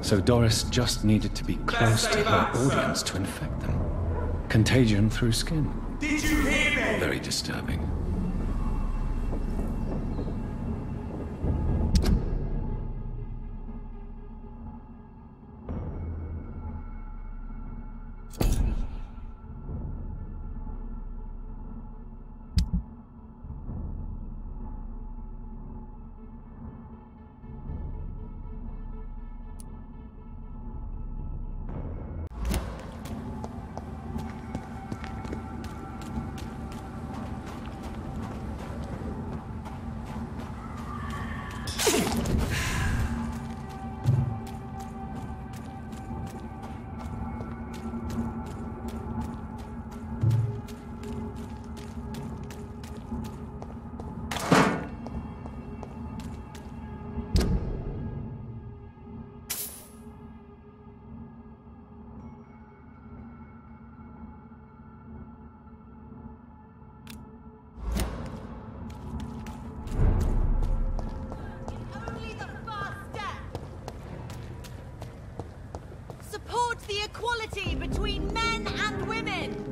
So Doris just needed to be close to her audience to infect them. Contagion through skin. Did you hear me? Very disturbing. The equality between men and women!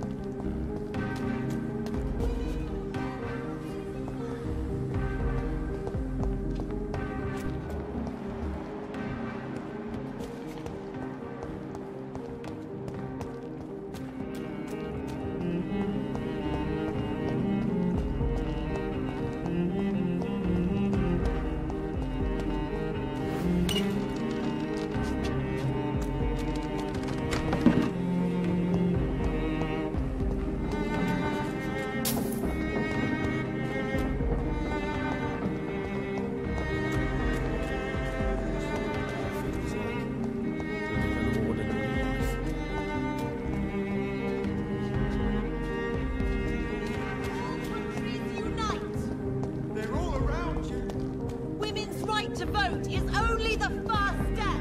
To vote is only the first step.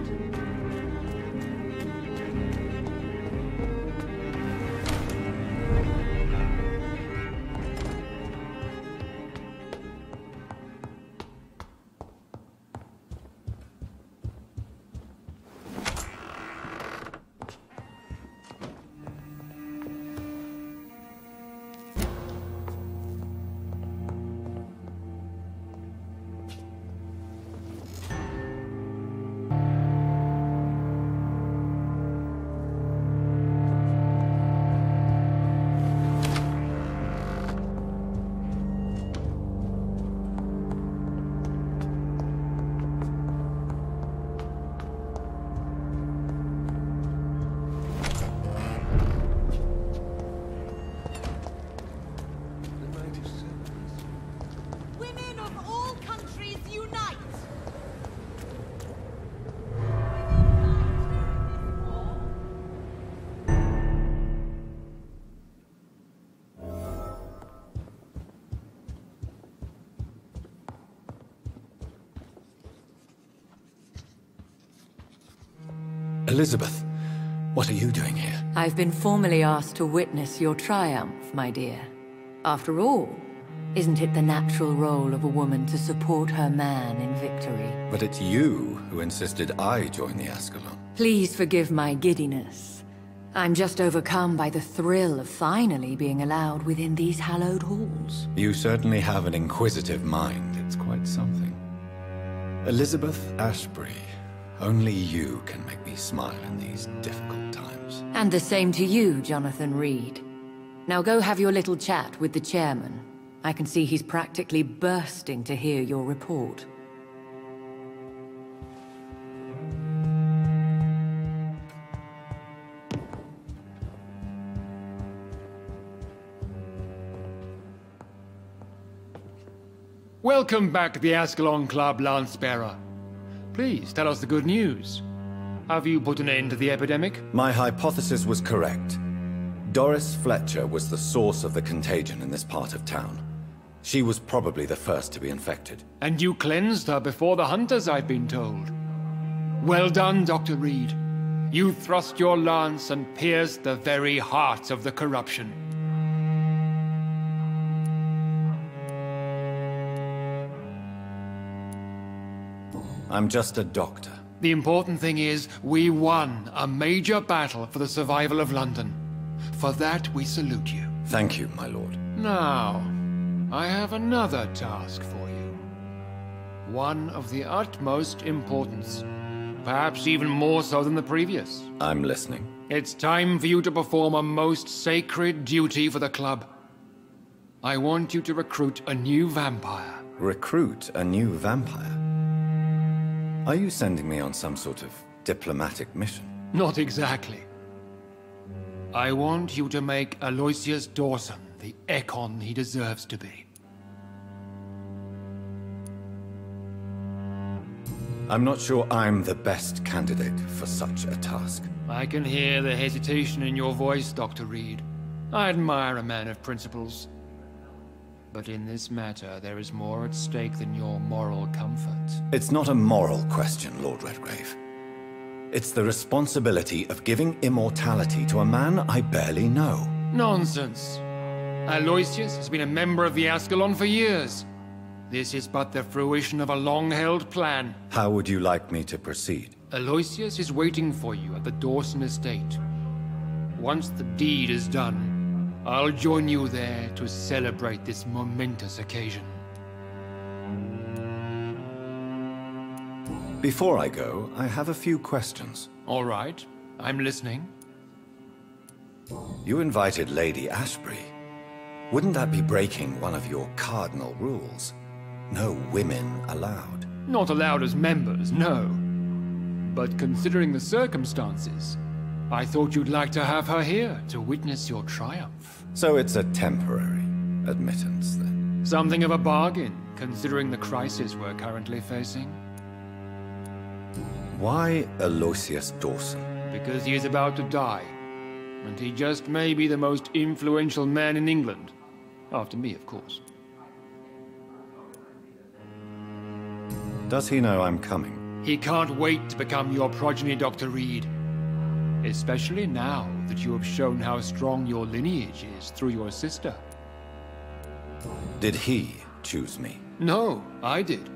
Elizabeth, what are you doing here? I've been formally asked to witness your triumph, my dear. After all, isn't it the natural role of a woman to support her man in victory? But it's you who insisted I join the Ascalon. Please forgive my giddiness. I'm just overcome by the thrill of finally being allowed within these hallowed halls. You certainly have an inquisitive mind. It's quite something. Elizabeth Ashbury, only you can make me smile in these difficult times. And the same to you, Jonathan Reed. Now go have your little chat with the chairman. I can see he's practically bursting to hear your report. Welcome back to the Ascalon Club, Lance-Bearer. Please, tell us the good news. Have you put an end to the epidemic? My hypothesis was correct. Doris Fletcher was the source of the contagion in this part of town. She was probably the first to be infected. And you cleansed her before the hunters, I've been told. Well done, Dr. Reed. You thrust your lance and pierced the very heart of the corruption. I'm just a doctor. The important thing is, we won a major battle for the survival of London. For that, we salute you. Thank you, my lord. Now, I have another task for you. One of the utmost importance. Perhaps even more so than the previous. I'm listening. It's time for you to perform a most sacred duty for the club. I want you to recruit a new vampire. Recruit a new vampire? Are you sending me on some sort of diplomatic mission? Not exactly. I want you to make Aloysius Dawson the Ekon he deserves to be. I'm not sure I'm the best candidate for such a task. I can hear the hesitation in your voice, Dr. Reed. I admire a man of principles. But in this matter, there is more at stake than your moral comfort. It's not a moral question, Lord Redgrave. It's the responsibility of giving immortality to a man I barely know. Nonsense. Aloysius has been a member of the Ascalon for years. This is but the fruition of a long-held plan. How would you like me to proceed? Aloysius is waiting for you at the Dawson estate. Once the deed is done, I'll join you there to celebrate this momentous occasion. Before I go, I have a few questions. All right, I'm listening. You invited Lady Ashbury. Wouldn't that be breaking one of your cardinal rules? No women allowed. Not allowed as members, no. But considering the circumstances, I thought you'd like to have her here to witness your triumph. So it's a temporary admittance, then? Something of a bargain, considering the crisis we're currently facing. Why Aloysius Dawson? Because he is about to die. And he just may be the most influential man in England. After me, of course. Does he know I'm coming? He can't wait to become your progeny, Dr. Reed. Especially now that you have shown how strong your lineage is through your sister. Did he choose me? No, I did.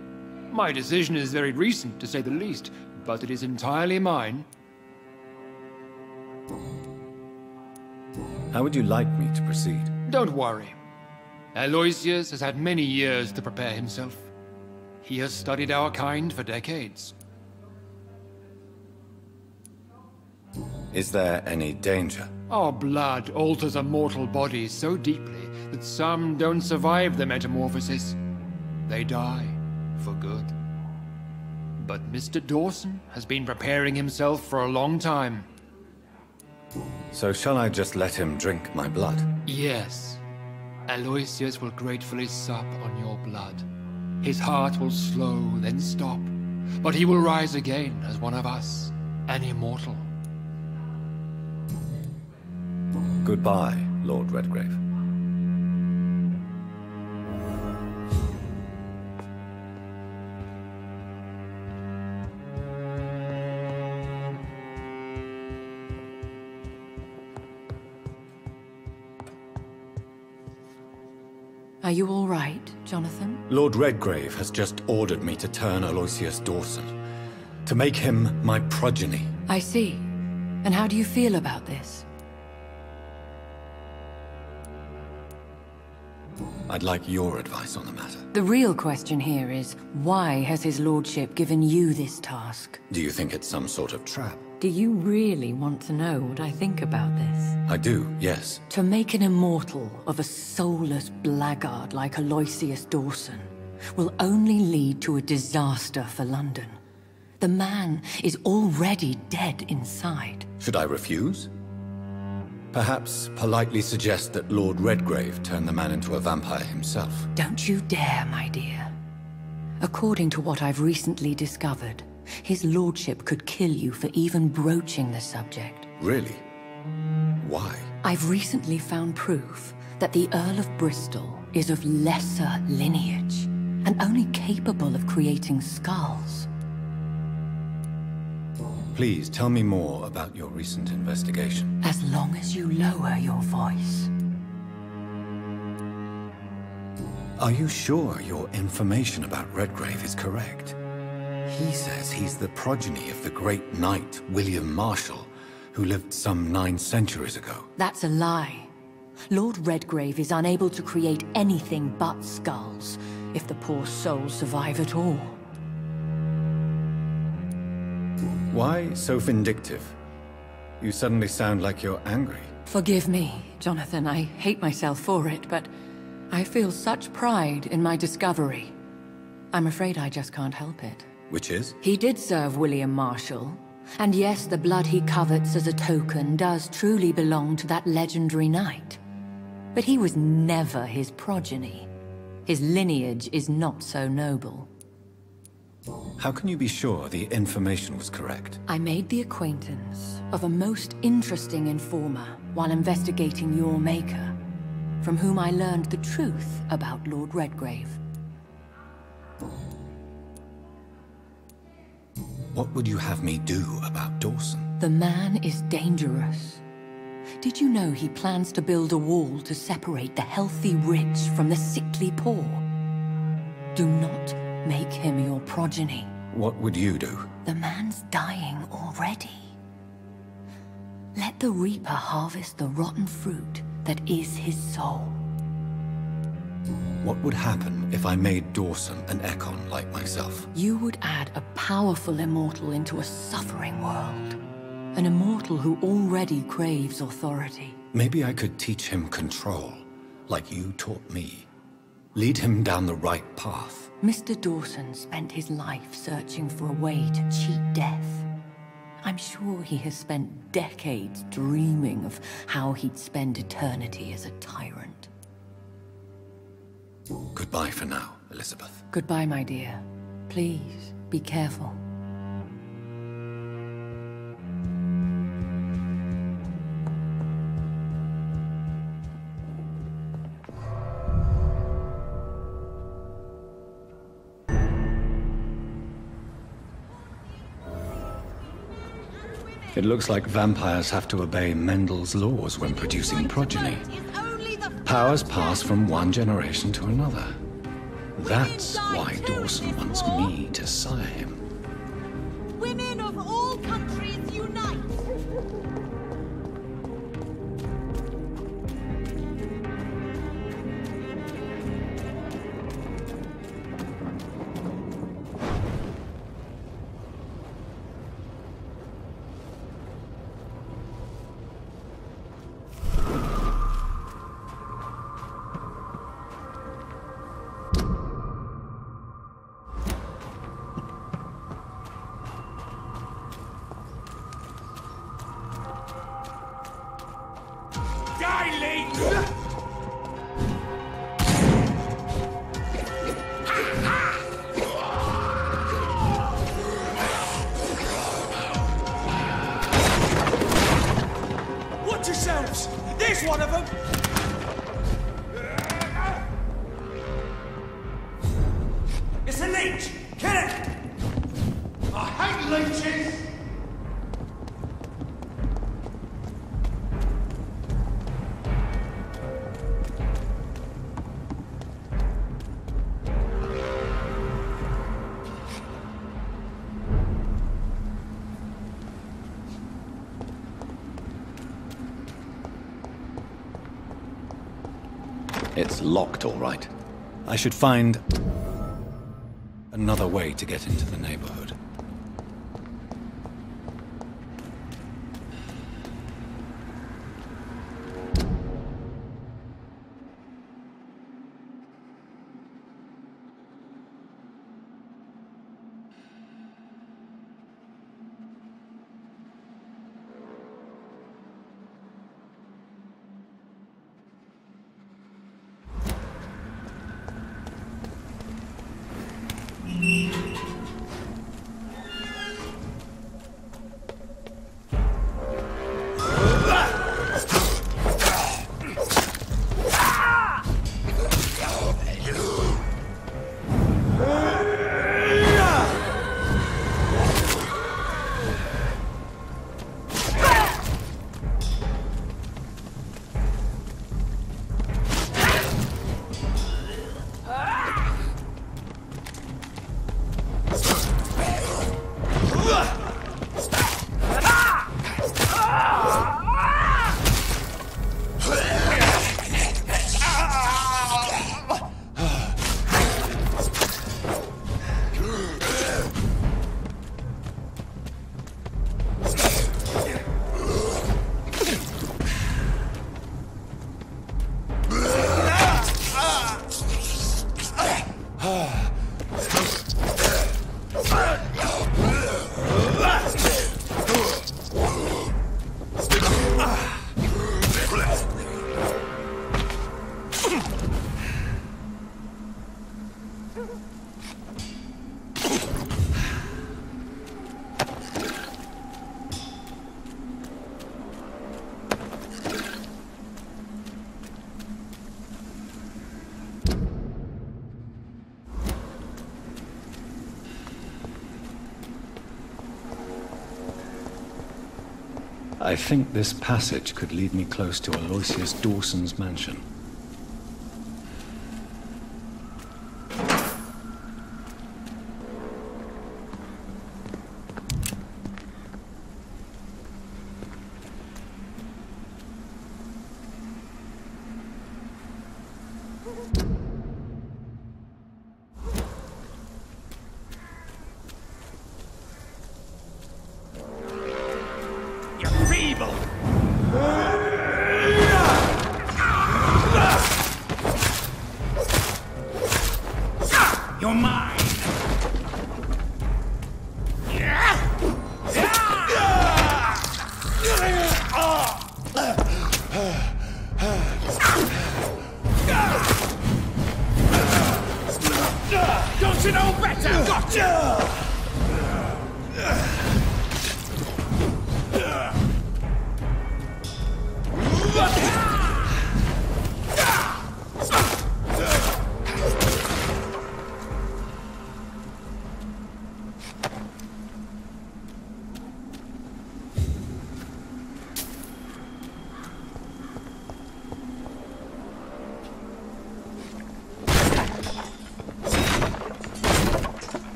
My decision is very recent, to say the least, but it is entirely mine. How would you like me to proceed? Don't worry. Aloysius has had many years to prepare himself. He has studied our kind for decades. Is there any danger? Our blood alters a mortal body so deeply that some don't survive the metamorphosis. They die for good. But Mr. Dawson has been preparing himself for a long time. So shall I just let him drink my blood? Yes. Aloysius will gratefully sup on your blood. His heart will slow, then stop. But he will rise again as one of us, an immortal. Goodbye, Lord Redgrave. Are you all right, Jonathan? Lord Redgrave has just ordered me to turn Aloysius Dawson, to make him my progeny. I see. And how do you feel about this? I'd like your advice on the matter. The real question here is, why has his lordship given you this task? Do you think it's some sort of trap? Do you really want to know what I think about this? I do, yes. To make an immortal of a soulless blackguard like Aloysius Dawson will only lead to a disaster for London. The man is already dead inside. Should I refuse? Perhaps politely suggest that Lord Redgrave turn the man into a vampire himself. Don't you dare, my dear. According to what I've recently discovered, his lordship could kill you for even broaching the subject. Really? Why? I've recently found proof that the Earl of Bristol is of lesser lineage and only capable of creating skulls. Please tell me more about your recent investigation. As long as you lower your voice. Are you sure your information about Redgrave is correct? He says he's the progeny of the great knight William Marshall, who lived some 9 centuries ago. That's a lie. Lord Redgrave is unable to create anything but skulls, if the poor souls survive at all. Why so vindictive? You suddenly sound like you're angry. Forgive me, Jonathan. I hate myself for it, but I feel such pride in my discovery. I'm afraid I just can't help it. Which is? He did serve William Marshall. And yes, the blood he covets as a token does truly belong to that legendary knight. But he was never his progeny. His lineage is not so noble. How can you be sure the information was correct? I made the acquaintance of a most interesting informer while investigating your maker, from whom I learned the truth about Lord Redgrave. What would you have me do about Dawson? The man is dangerous. Did you know he plans to build a wall to separate the healthy rich from the sickly poor? Do not make him your progeny. What would you do? The man's dying already. Let the reaper harvest the rotten fruit that is his soul. What would happen if I made Dawson an Ekon like myself? You would add a powerful immortal into a suffering world. An immortal who already craves authority. Maybe I could teach him control, like you taught me. Lead him down the right path. Mr. Dawson spent his life searching for a way to cheat death. I'm sure he has spent decades dreaming of how he'd spend eternity as a tyrant. Goodbye for now, Elizabeth. Goodbye, my dear. Please, be careful. It looks like vampires have to obey Mendel's laws when producing progeny. Powers pass from one generation to another. That's why Dawson wants me to sire him. Women of all countries unite! Watch yourselves! There's one of them! It's a leech! Kill it! I hate leeches! It's locked, all right. I should find another way to get into the neighborhood. I think this passage could lead me close to Aloysius Dawson's mansion. You're mine! Don't you know better? Gotcha!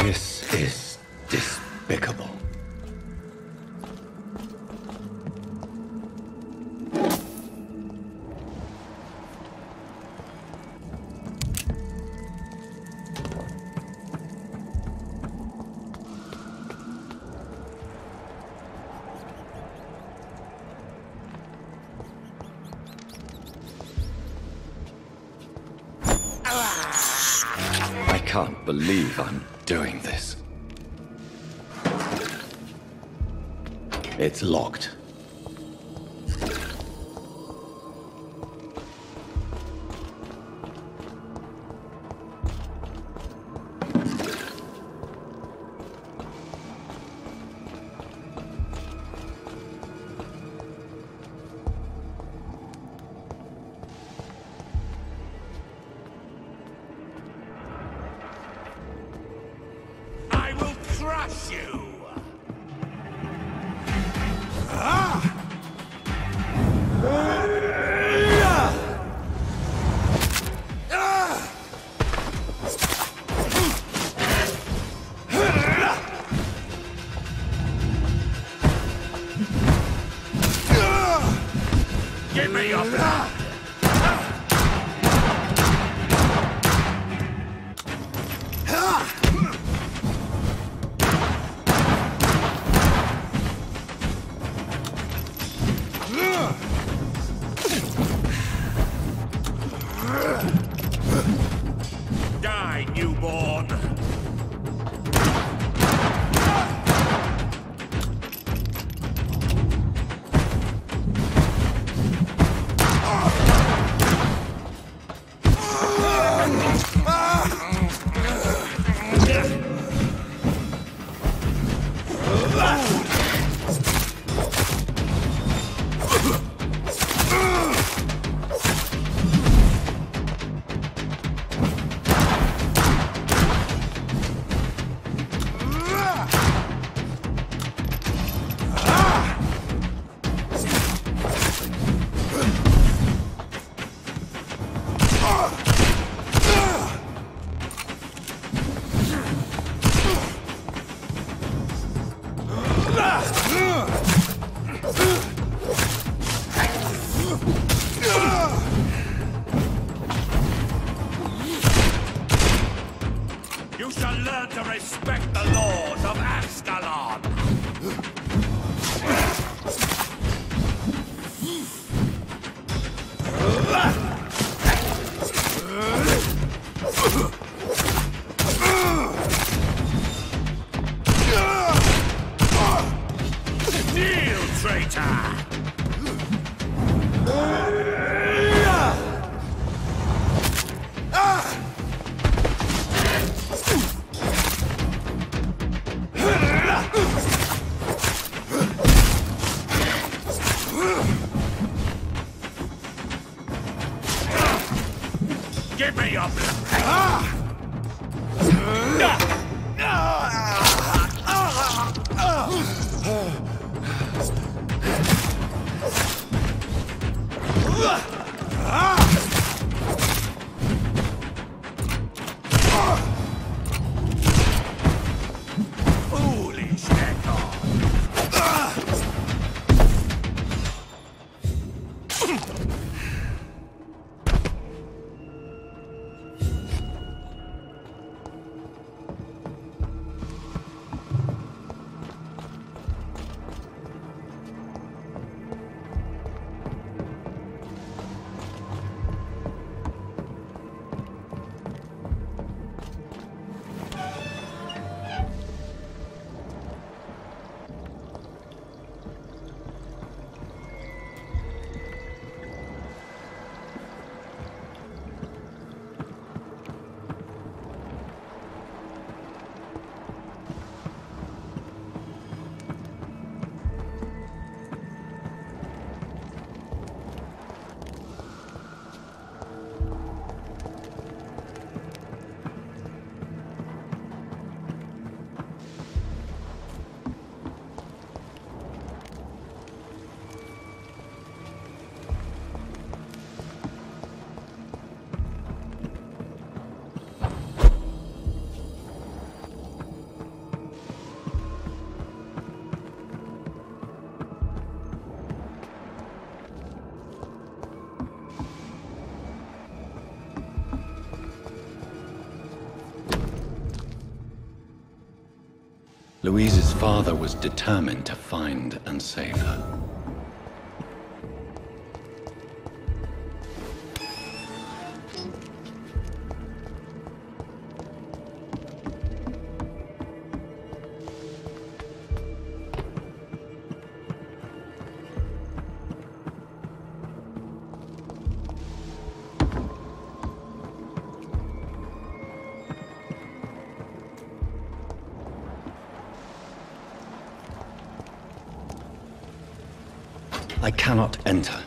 This is despicable. I can't believe I'm doing this. It's locked. Give me your blood! Die, newborn! You You shall learn to respect the laws of Ascalon! Kneel, traitor! Give me your blood! Foolish echo! Louise's father was determined to find and save her. I cannot enter.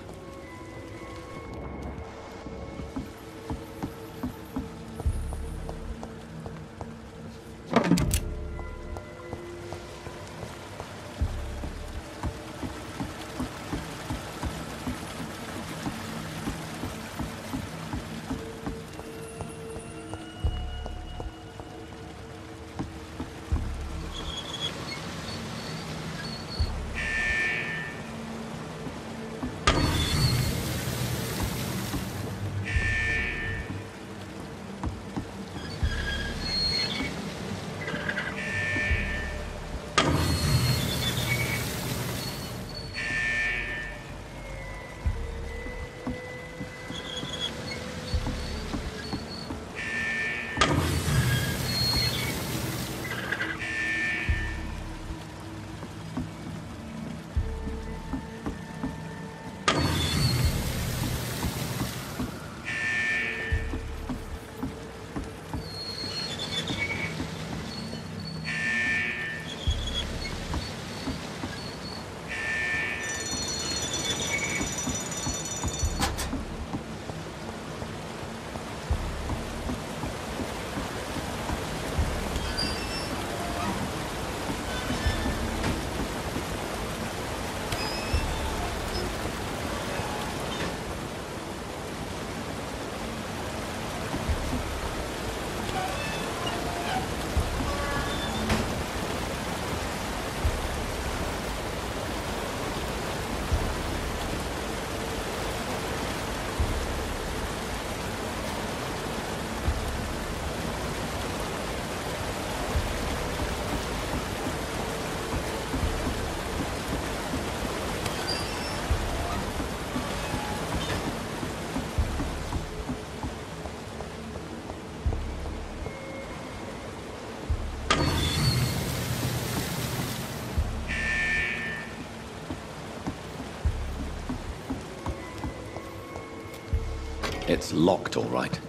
It's locked, all right.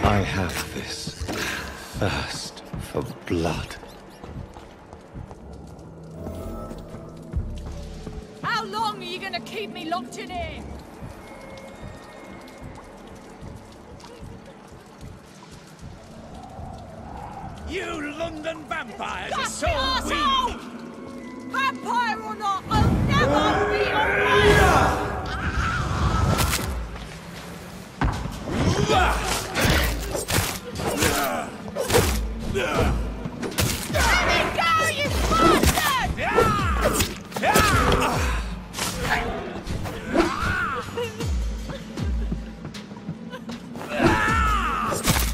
I have this thirst for blood. How long are you gonna keep me locked in here? You London vampires are That's so the weak! arsehole! Vampire or not, I'll never be alright! Let me go, you bastard!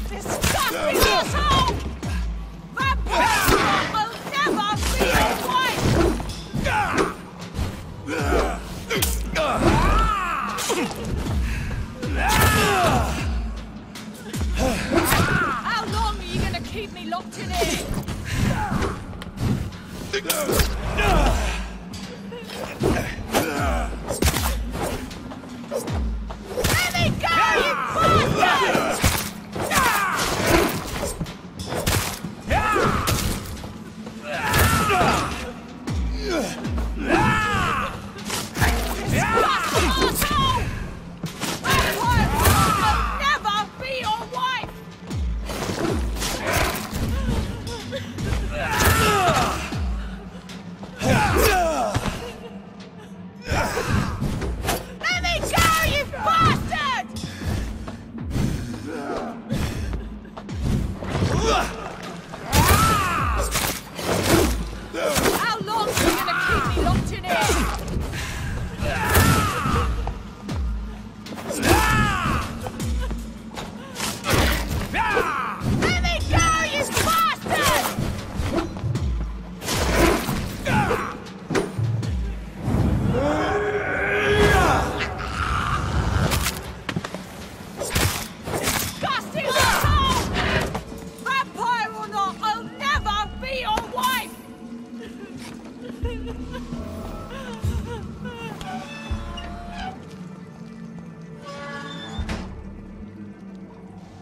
Disgusting asshole! Vampire or not, I'll never be alright! How long are you gonna keep me locked in here? Let me go!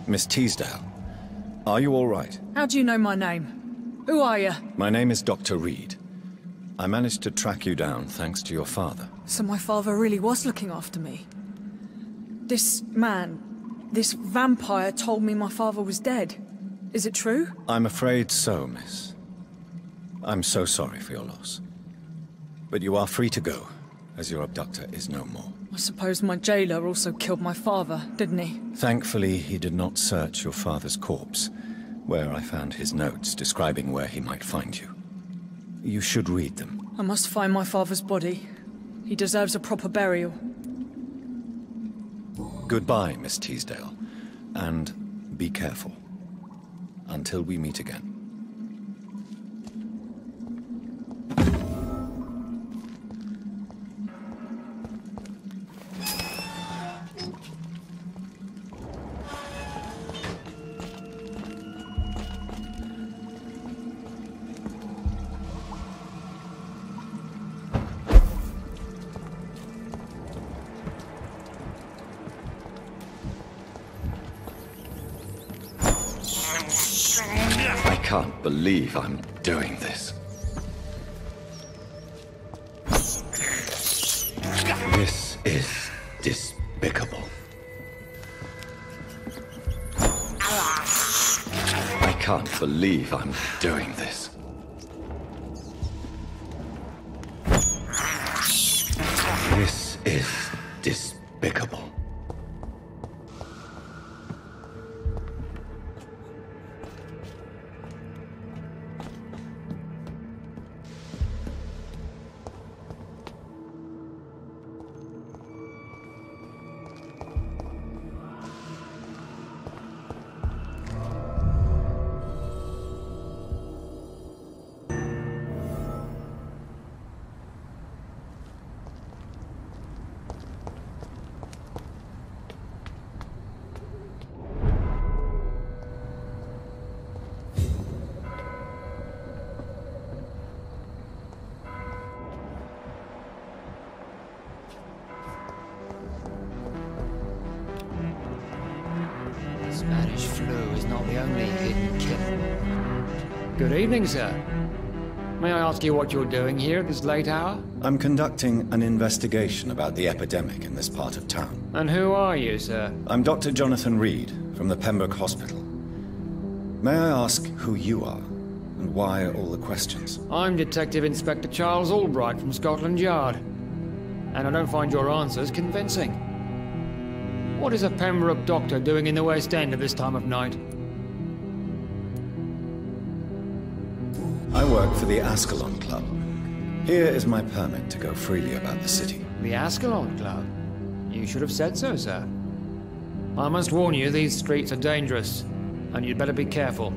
Miss Teasdale, are you all right? How do you know my name? Who are you? My name is Dr. Reed. I managed to track you down thanks to your father. So my father really was looking after me. This man, this vampire told me my father was dead. Is it true? I'm afraid so, miss. I'm so sorry for your loss. But you are free to go, as your abductor is no more. I suppose my jailer also killed my father, didn't he? Thankfully, he did not search your father's corpse, where I found his notes describing where he might find you. You should read them. I must find my father's body. He deserves a proper burial. Goodbye, Miss Teasdale, and be careful. Until we meet again. I can't believe I'm doing this. This is despicable. I can't believe I'm doing this. This is despicable. Spanish flu is not the only hidden killer. Good evening, sir. May I ask you what you're doing here at this late hour? I'm conducting an investigation about the epidemic in this part of town. And who are you, sir? I'm Dr. Jonathan Reed from the Pembroke Hospital. May I ask who you are and why all the questions? I'm Detective Inspector Charles Albright from Scotland Yard. And I don't find your answers convincing. What is a Pembroke doctor doing in the West End at this time of night? I work for the Ascalon Club. Here is my permit to go freely about the city. The Ascalon Club? You should have said so, sir. I must warn you, these streets are dangerous, and you'd better be careful.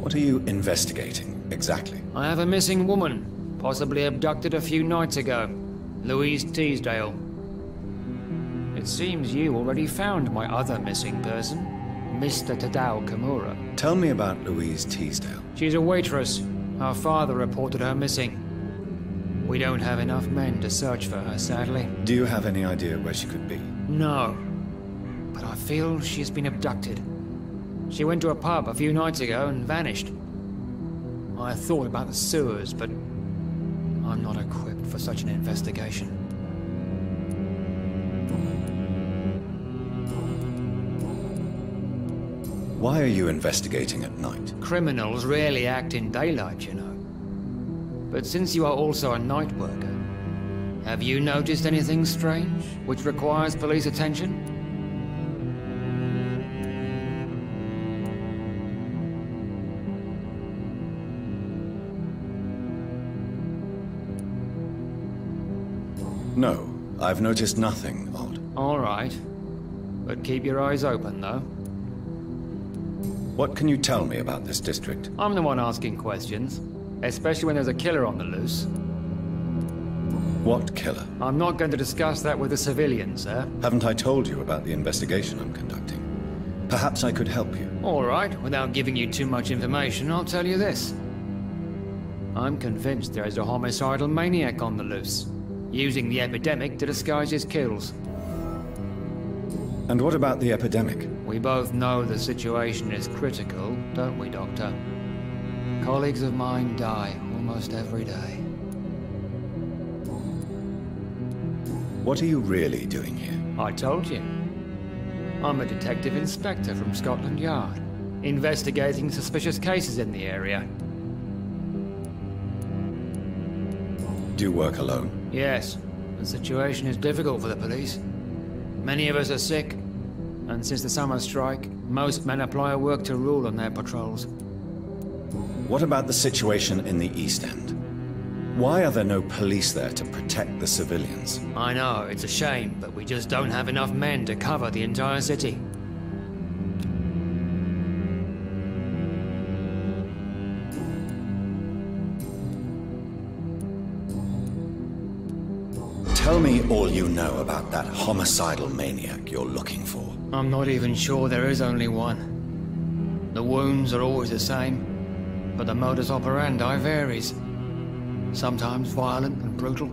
What are you investigating, exactly? I have a missing woman, possibly abducted a few nights ago. Louise Teasdale. It seems you already found my other missing person, Mr. Tadao Kimura. Tell me about Louise Teasdale. She's a waitress. Her father reported her missing. We don't have enough men to search for her, sadly. Do you have any idea where she could be? No. But I feel she's been abducted. She went to a pub a few nights ago and vanished. I thought about the sewers, but I'm not equipped for such an investigation. Why are you investigating at night? Criminals rarely act in daylight, you know. But since you are also a night worker, have you noticed anything strange which requires police attention? No, I've noticed nothing odd. All right. But keep your eyes open, though. What can you tell me about this district? I'm the one asking questions, especially when there's a killer on the loose. What killer? I'm not going to discuss that with the civilians, sir. Haven't I told you about the investigation I'm conducting? Perhaps I could help you. All right, without giving you too much information, I'll tell you this. I'm convinced there is a homicidal maniac on the loose, using the epidemic to disguise his kills. And what about the epidemic? We both know the situation is critical, don't we, Doctor? Colleagues of mine die almost every day. What are you really doing here? I told you. I'm a detective inspector from Scotland Yard, investigating suspicious cases in the area. Do you work alone? Yes, the situation is difficult for the police. Many of us are sick, and since the summer strike, most men apply a work to rule on their patrols. What about the situation in the East End? Why are there no police there to protect the civilians? I know, it's a shame, but we just don't have enough men to cover the entire city. Tell me all you know about that homicidal maniac you're looking for. I'm not even sure there is only one. The wounds are always the same, but the modus operandi varies. Sometimes violent and brutal,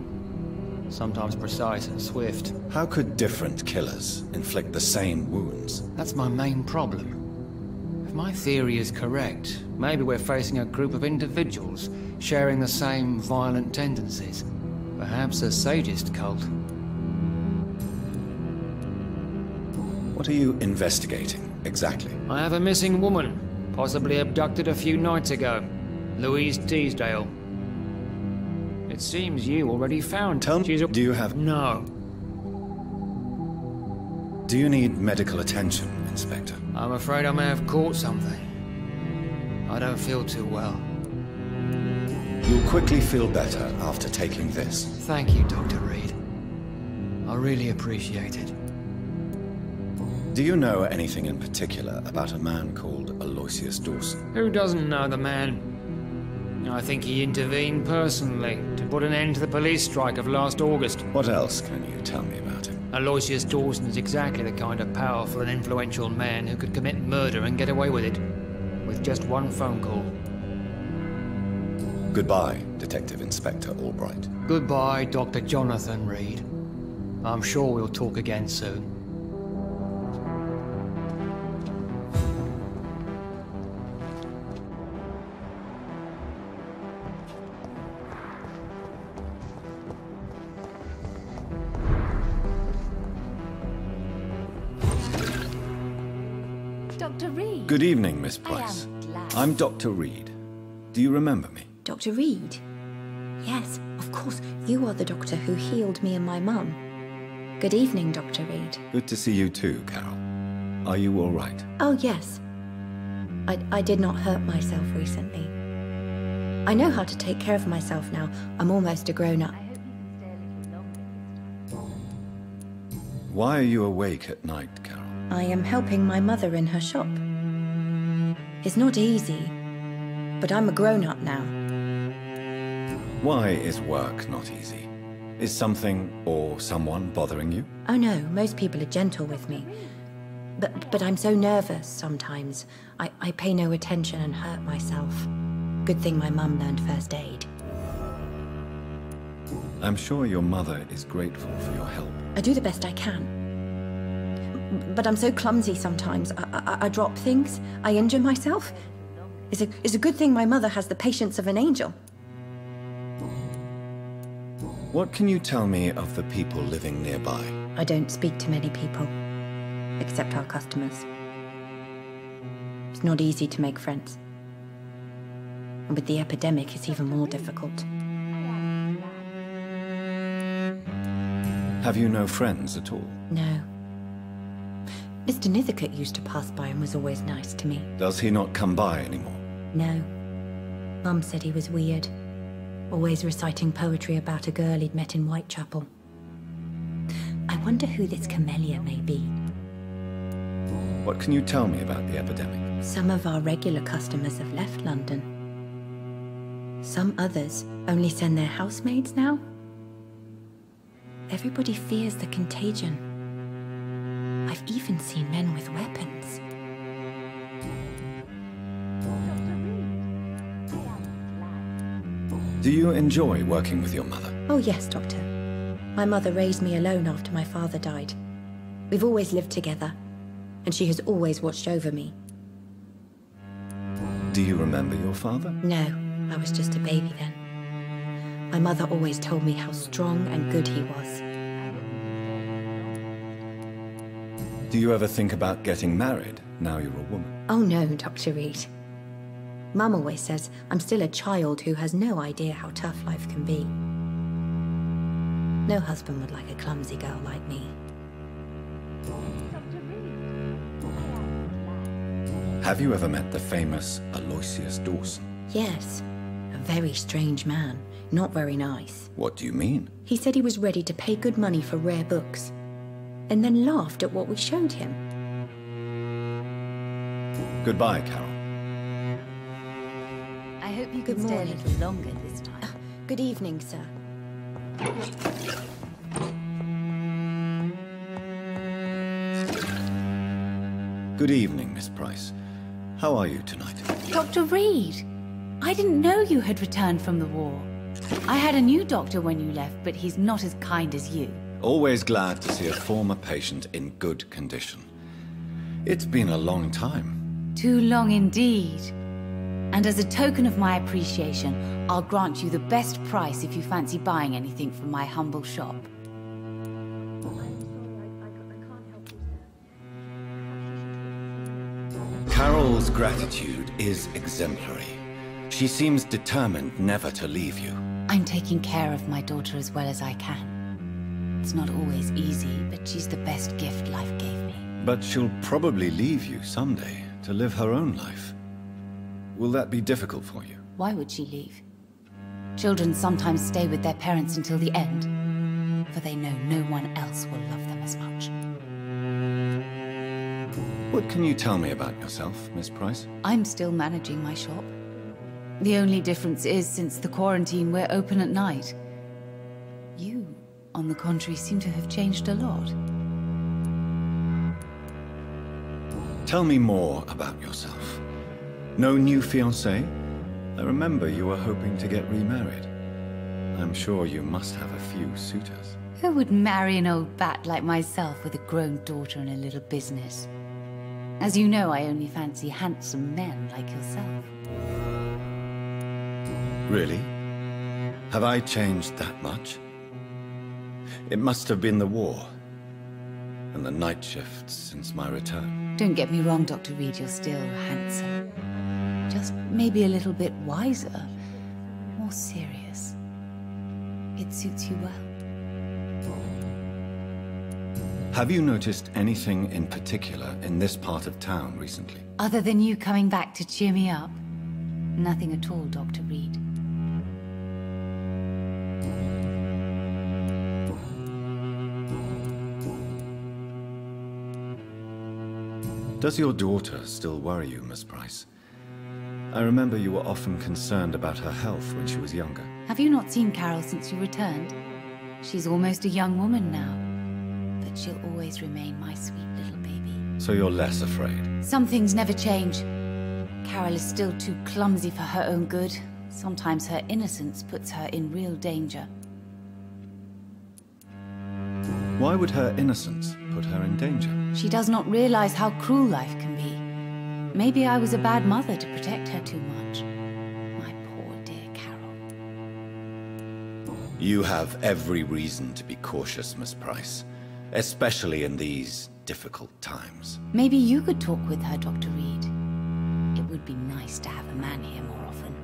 sometimes precise and swift. How could different killers inflict the same wounds? That's my main problem. If my theory is correct, maybe we're facing a group of individuals sharing the same violent tendencies. Perhaps a sadist cult. What are you investigating, exactly? I have a missing woman, possibly abducted a few nights ago. Louise Teasdale. It seems you already found her. Tell me, do you have... No. Do you need medical attention, Inspector? I'm afraid I may have caught something. I don't feel too well. You'll quickly feel better after taking this. Thank you, Dr. Reed. I really appreciate it. Do you know anything in particular about a man called Aloysius Dawson? Who doesn't know the man? I think he intervened personally to put an end to the police strike of last August. What else can you tell me about him? Aloysius Dawson is exactly the kind of powerful and influential man who could commit murder and get away with it, with just one phone call. Goodbye, Detective Inspector Albright. Goodbye, Dr. Jonathan Reed. I'm sure we'll talk again soon. Dr. Reed. Good evening, Miss Price. I'm Dr. Reed. Do you remember me? Dr. Reed? Yes, of course. You are the doctor who healed me and my mum. Good evening, Dr. Reed. Good to see you too, Carol. Are you all right? Oh, yes. I did not hurt myself recently. I know how to take care of myself now. I'm almost a grown-up. Why are you awake at night, Carol? I am helping my mother in her shop. It's not easy, but I'm a grown-up now. Why is work not easy? Is something or someone bothering you? Oh no, most people are gentle with me. But I'm so nervous sometimes. I pay no attention and hurt myself. Good thing my mum learned first aid. I'm sure your mother is grateful for your help. I do the best I can. But I'm so clumsy sometimes. I drop things. I injure myself. It's a good thing my mother has the patience of an angel. What can you tell me of the people living nearby? I don't speak to many people, except our customers. It's not easy to make friends. And with the epidemic, it's even more difficult. Have you no friends at all? No. Mr. Nithercote used to pass by and was always nice to me. Does he not come by anymore? No. Mum said he was weird. Always reciting poetry about a girl he'd met in Whitechapel. I wonder who this camellia may be. What can you tell me about the epidemic? Some of our regular customers have left London. Some others only send their housemaids now. Everybody fears the contagion. I've even seen men with weapons. Do you enjoy working with your mother? Oh yes, Doctor. My mother raised me alone after my father died. We've always lived together, and she has always watched over me. Do you remember your father? No, I was just a baby then. My mother always told me how strong and good he was. Do you ever think about getting married, now you're a woman? Oh no, Dr. Reed. Mum always says I'm still a child who has no idea how tough life can be. No husband would like a clumsy girl like me. Have you ever met the famous Aloysius Dawson? Yes, a very strange man, not very nice. What do you mean? He said he was ready to pay good money for rare books, and then laughed at what we showed him. Goodbye, Carol. I hope you Good can stay a morning. little longer this time. Good evening, sir. Good evening, Miss Price. How are you tonight? Dr. Reed! I didn't know you had returned from the war. I had a new doctor when you left, but he's not as kind as you. Always glad to see a former patient in good condition. It's been a long time. Too long indeed. And as a token of my appreciation, I'll grant you the best price if you fancy buying anything from my humble shop. Carol's gratitude is exemplary. She seems determined never to leave you. I'm taking care of my daughter as well as I can. It's not always easy, but she's the best gift life gave me. But she'll probably leave you someday to live her own life. Will that be difficult for you? Why would she leave? Children sometimes stay with their parents until the end, for they know no one else will love them as much. What can you tell me about yourself, Miss Price? I'm still managing my shop. The only difference is, since the quarantine, we're open at night. You, on the contrary, seem to have changed a lot. Tell me more about yourself. No new fiancé? I remember you were hoping to get remarried. I'm sure you must have a few suitors. Who would marry an old bat like myself with a grown daughter and a little business? As you know, I only fancy handsome men like yourself. Really? Have I changed that much? It must have been the war, and the night shifts since my return. Don't get me wrong, Dr. Reed, you're still handsome. Just maybe a little bit wiser, more serious. It suits you well. Have you noticed anything in particular in this part of town recently? Other than you coming back to cheer me up? Nothing at all, Dr. Reed. Does your daughter still worry you, Miss Price? I remember you were often concerned about her health when she was younger. Have you not seen Carol since you returned? She's almost a young woman now. But she'll always remain my sweet little baby. So you're less afraid? Some things never change. Carol is still too clumsy for her own good. Sometimes her innocence puts her in real danger. Why would her innocence put her in danger? She does not realize how cruel life can be. Maybe I was a bad mother to protect her too much. My poor dear Carol. You have every reason to be cautious, Miss Price. Especially in these difficult times. Maybe you could talk with her, Dr. Reed. It would be nice to have a man here more often.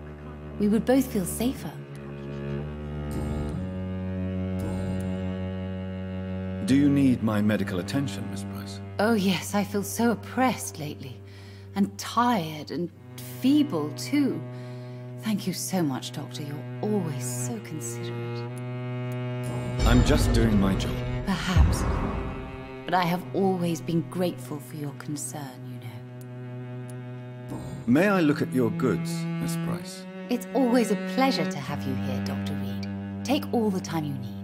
We would both feel safer. Do you need my medical attention, Miss Price? Oh yes, I feel so oppressed lately. And tired and feeble too. Thank you so much, Doctor. You're always so considerate. I'm just doing my job. Perhaps. But I have always been grateful for your concern, you know. May I look at your goods, Miss Price? It's always a pleasure to have you here, Dr. Reed. Take all the time you need.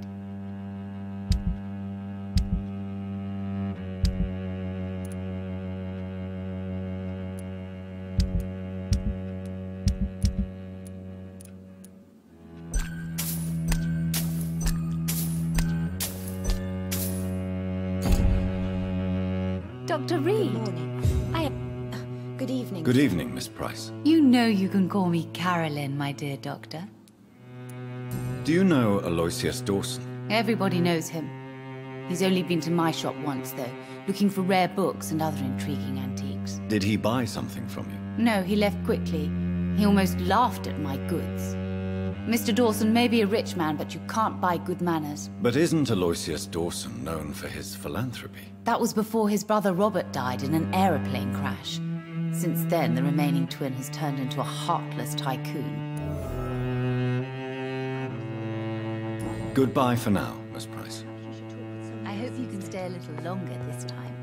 Dr. Reed. Good morning. Good evening. Good evening, Miss Price. You know you can call me Carolyn, my dear doctor. Do you know Aloysius Dawson? Everybody knows him. He's only been to my shop once, though, looking for rare books and other intriguing antiques. Did he buy something from you? No, he left quickly. He almost laughed at my goods. Mr. Dawson may be a rich man, but you can't buy good manners. But isn't Aloysius Dawson known for his philanthropy? That was before his brother Robert died in an aeroplane crash. Since then, the remaining twin has turned into a heartless tycoon. Goodbye for now, Miss Price. I hope you can stay a little longer this time.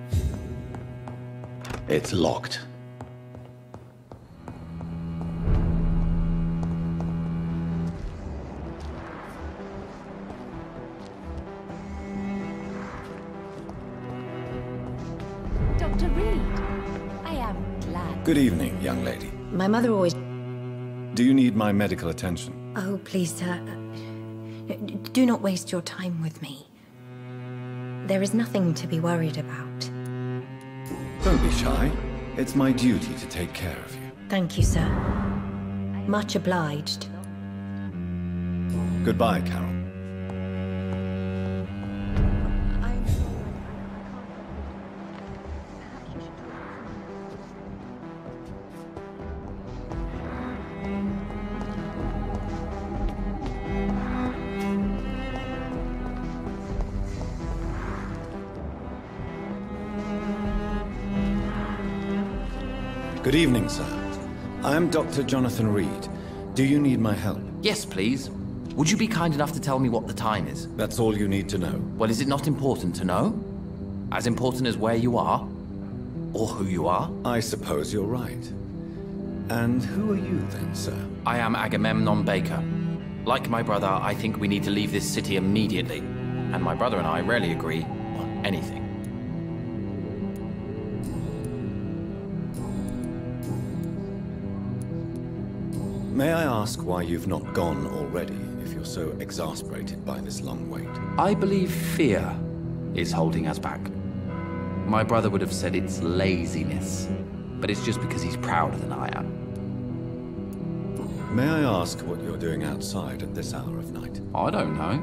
It's locked. Dr. Reed, I am glad. Good evening, young lady. My mother always... Do you need my medical attention? Oh, please, sir. Do not waste your time with me. There is nothing to be worried about. Don't be shy. It's my duty to take care of you. Thank you, sir. Much obliged. Goodbye, Carol. Good evening, sir. I am Dr. Jonathan Reed. Do you need my help? Yes, please. Would you be kind enough to tell me what the time is? That's all you need to know. Well, is it not important to know? As important as where you are? Or who you are? I suppose you're right. And who are you then, sir? I am Agamemnon Baker. Like my brother, I think we need to leave this city immediately. And my brother and I rarely agree on anything. May I ask why you've not gone already, if you're so exasperated by this long wait? I believe fear is holding us back. My brother would have said it's laziness, but it's just because he's prouder than I am. May I ask what you're doing outside at this hour of night? I don't know.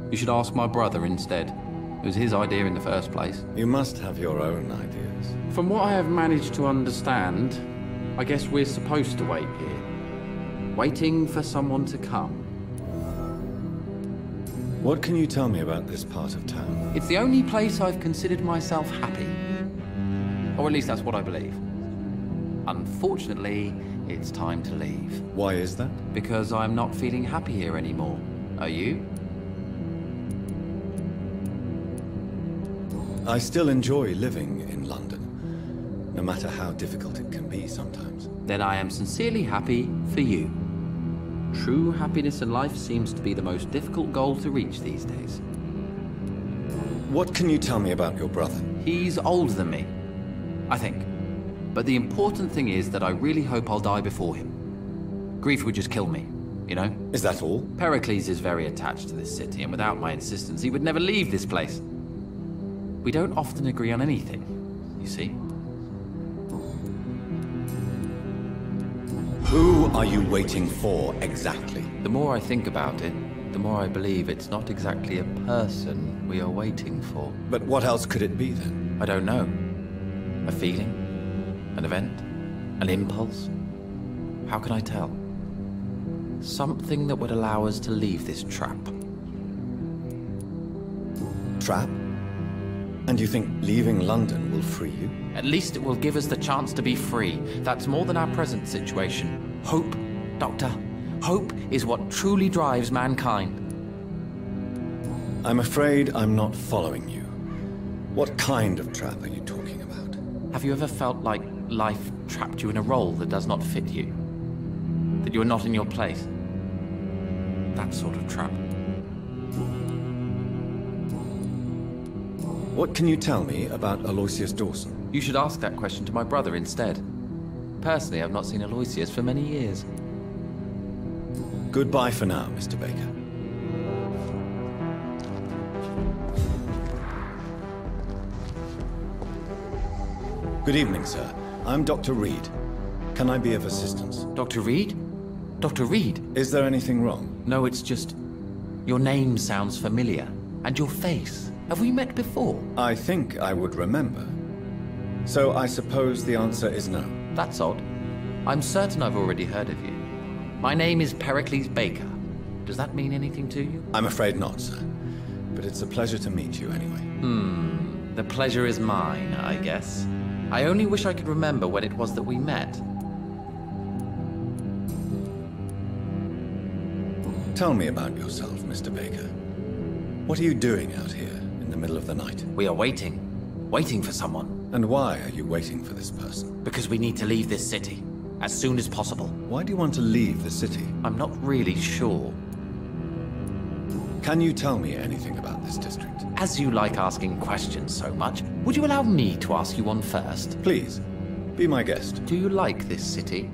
You should ask my brother instead. It was his idea in the first place. You must have your own ideas. From what I have managed to understand, I guess we're supposed to wait here. Waiting for someone to come. What can you tell me about this part of town? It's the only place I've considered myself happy. Or at least that's what I believe. Unfortunately, it's time to leave. Why is that? Because I'm not feeling happy here anymore. Are you? I still enjoy living in London, no matter how difficult it can be sometimes. Then I am sincerely happy for you. True happiness in life seems to be the most difficult goal to reach these days. What can you tell me about your brother? He's older than me, I think. But the important thing is that I really hope I'll die before him. Grief would just kill me, you know? Is that all? Pericles is very attached to this city, and without my insistence, he would never leave this place. We don't often agree on anything, you see? Who are you waiting for, exactly? The more I think about it, the more I believe it's not exactly a person we are waiting for. But what else could it be, then? I don't know. A feeling? An event? An impulse? How can I tell? Something that would allow us to leave this trap. Trap? And you think leaving London will free you? At least it will give us the chance to be free. That's more than our present situation. Hope, Doctor. Hope is what truly drives mankind. I'm afraid I'm not following you. What kind of trap are you talking about? Have you ever felt like life trapped you in a role that does not fit you? That you're not in your place? That sort of trap. What can you tell me about Aloysius Dawson? You should ask that question to my brother instead. Personally, I've not seen Aloysius for many years. Goodbye for now, Mr. Baker. Good evening, sir. I'm Dr. Reed. Can I be of assistance? Dr. Reed? Dr. Reed? Is there anything wrong? No, it's just... your name sounds familiar. And your face. Have we met before? I think I would remember. So I suppose the answer is no. That's odd. I'm certain I've already heard of you. My name is Pericles Baker. Does that mean anything to you? I'm afraid not, sir. But it's a pleasure to meet you anyway. The pleasure is mine, I guess. I only wish I could remember when it was that we met. Tell me about yourself, Mr. Baker. What are you doing out here in the middle of the night? We are waiting. Waiting for someone. And why are you waiting for this person? Because we need to leave this city. As soon as possible. Why do you want to leave the city? I'm not really sure. Can you tell me anything about this district? As you like asking questions so much, would you allow me to ask you one first? Please, be my guest. Do you like this city?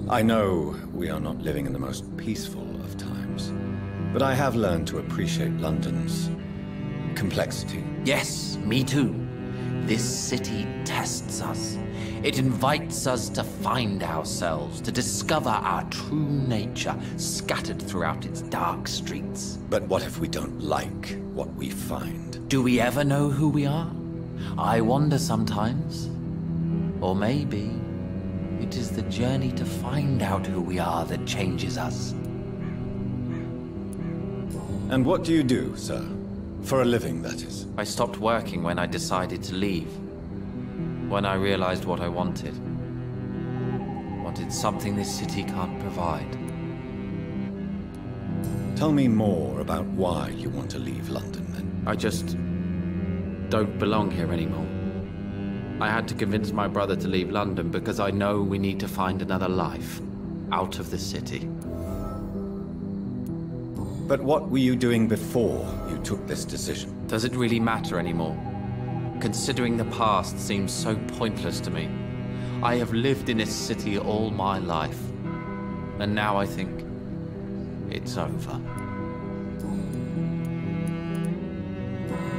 I know we are not living in the most peaceful of times, but I have learned to appreciate London's complexity. Yes, me too. This city tests us. It invites us to find ourselves, to discover our true nature scattered throughout its dark streets. But what if we don't like what we find? Do we ever know who we are? I wonder sometimes. Or maybe it is the journey to find out who we are that changes us. And what do you do, sir? For a living, that is. I stopped working when I decided to leave. When I realized what I wanted. Wanted something this city can't provide. Tell me more about why you want to leave London, then. I just don't belong here anymore. I had to convince my brother to leave London because I know we need to find another life out of the city. But what were you doing before you took this decision? Does it really matter anymore? Considering the past seems so pointless to me. I have lived in this city all my life. And now I think it's over.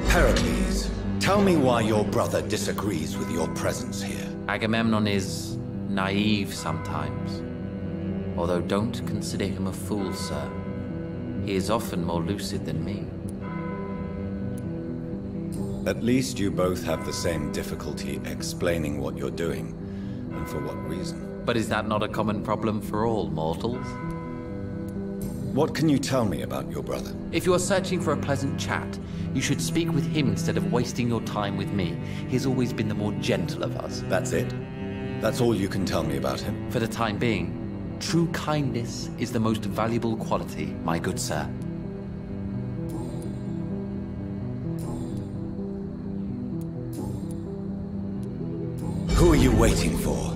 Pericles, tell me why your brother disagrees with your presence here. Agamemnon is naive sometimes. Although don't consider him a fool, sir. He is often more lucid than me. At least you both have the same difficulty explaining what you're doing, and for what reason. But is that not a common problem for all mortals? What can you tell me about your brother? If you are searching for a pleasant chat, you should speak with him instead of wasting your time with me. He has always been the more gentle of us. That's it? That's all you can tell me about him? For the time being, true kindness is the most valuable quality, my good sir. Who are you waiting for?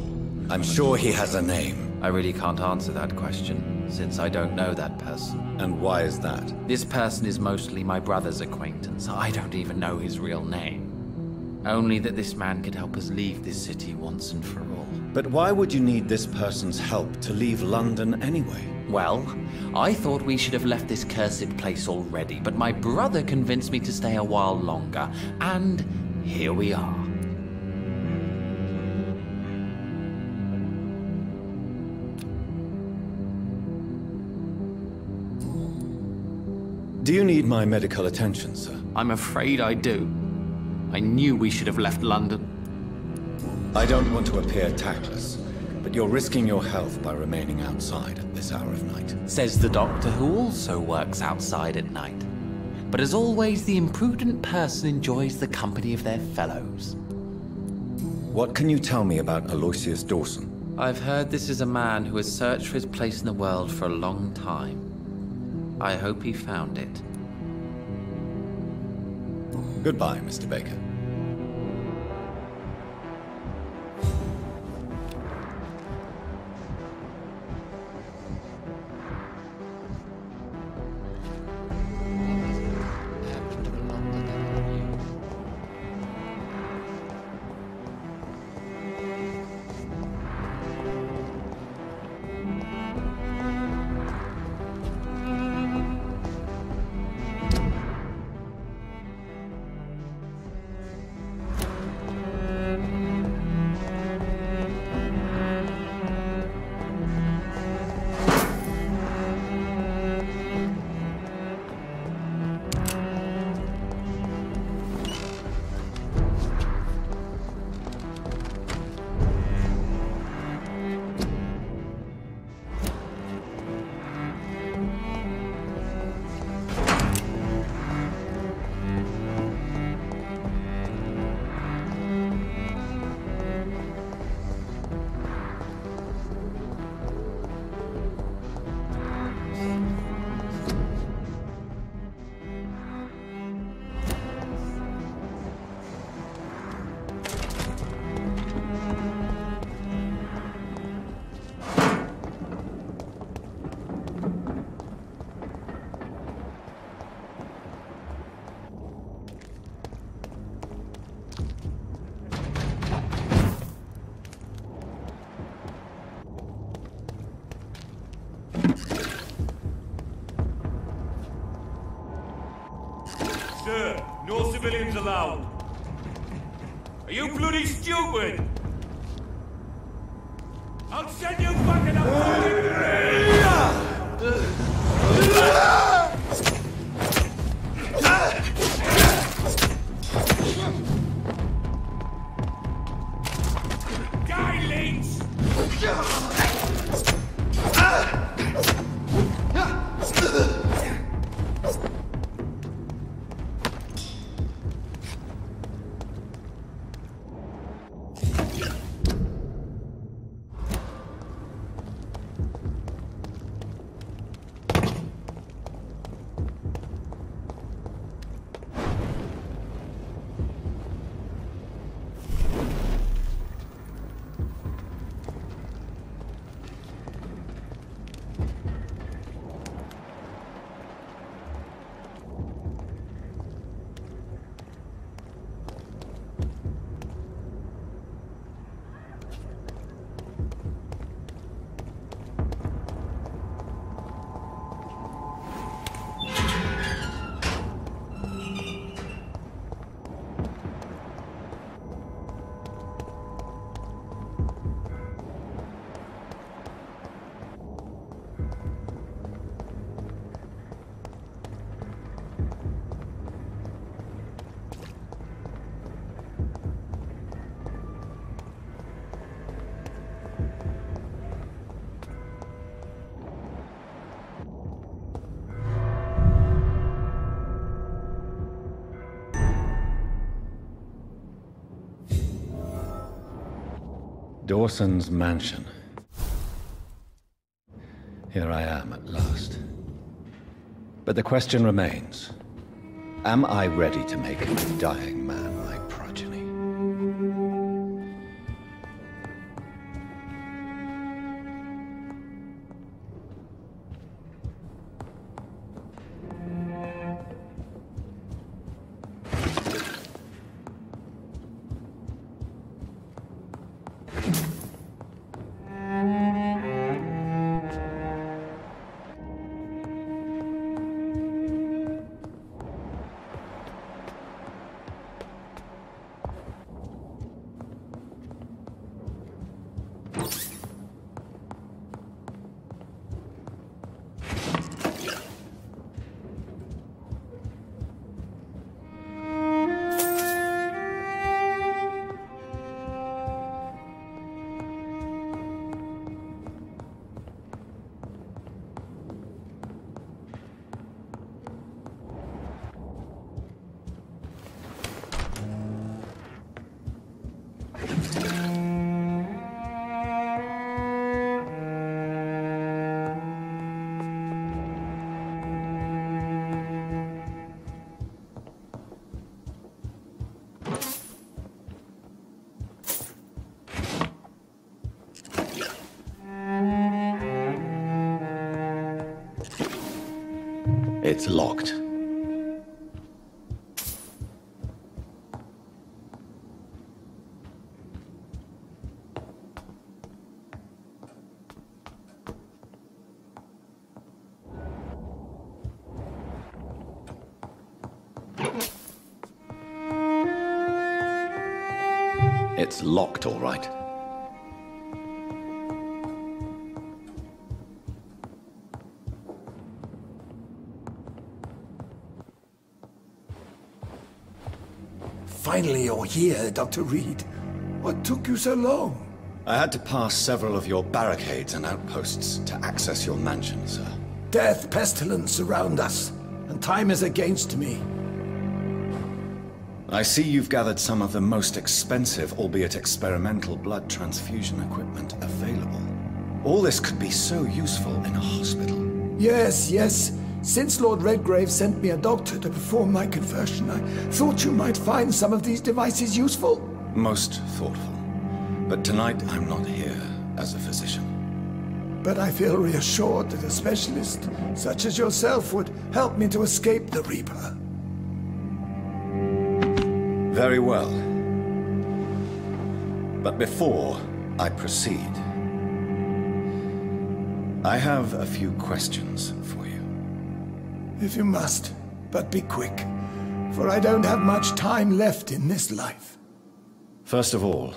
I'm sure he has a name. I really can't answer that question, since I don't know that person. And why is that? This person is mostly my brother's acquaintance. I don't even know his real name. Only that this man could help us leave this city once and for all. But why would you need this person's help to leave London anyway? Well, I thought we should have left this cursed place already, but my brother convinced me to stay a while longer, and here we are. Do you need my medical attention, sir? I'm afraid I do. I knew we should have left London. I don't want to appear tactless, but you're risking your health by remaining outside at this hour of night. Says the doctor who also works outside at night. But as always, the imprudent person enjoys the company of their fellows. What can you tell me about Aloysius Dawson? I've heard this is a man who has searched for his place in the world for a long time. I hope he found it. Goodbye, Mr. Baker. Sir, no civilians allowed. Are you bloody stupid? I'll send you back in a fucking Die, Leeds! Dawson's mansion. Here I am at last. But the question remains, am I ready to make a dying man my progeny? It's locked. It's locked, all right. Finally you're here, Dr. Reed. What took you so long? I had to pass several of your barricades and outposts to access your mansion, sir. Death, pestilence surround us, and time is against me. I see you've gathered some of the most expensive, albeit experimental, blood transfusion equipment available. All this could be so useful in a hospital. Yes, yes. Since Lord Redgrave sent me a doctor to perform my conversion, I thought you might find some of these devices useful. Most thoughtful. But tonight I'm not here as a physician. But I feel reassured that a specialist such as yourself would help me to escape the Reaper. Very well. But before I proceed, I have a few questions for you. If you must, but be quick, for I don't have much time left in this life. First of all,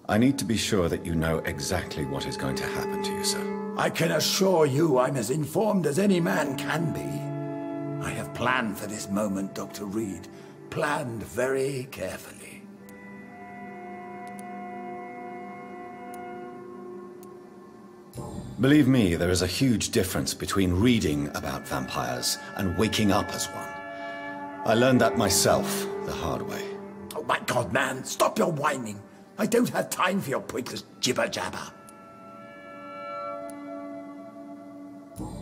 I need to be sure that you know exactly what is going to happen to you, sir. I can assure you I'm as informed as any man can be. I have planned for this moment, Dr. Reed. Planned very carefully. Believe me, there is a huge difference between reading about vampires and waking up as one. I learned that myself the hard way. Oh my God, man, stop your whining. I don't have time for your pointless jibber-jabber.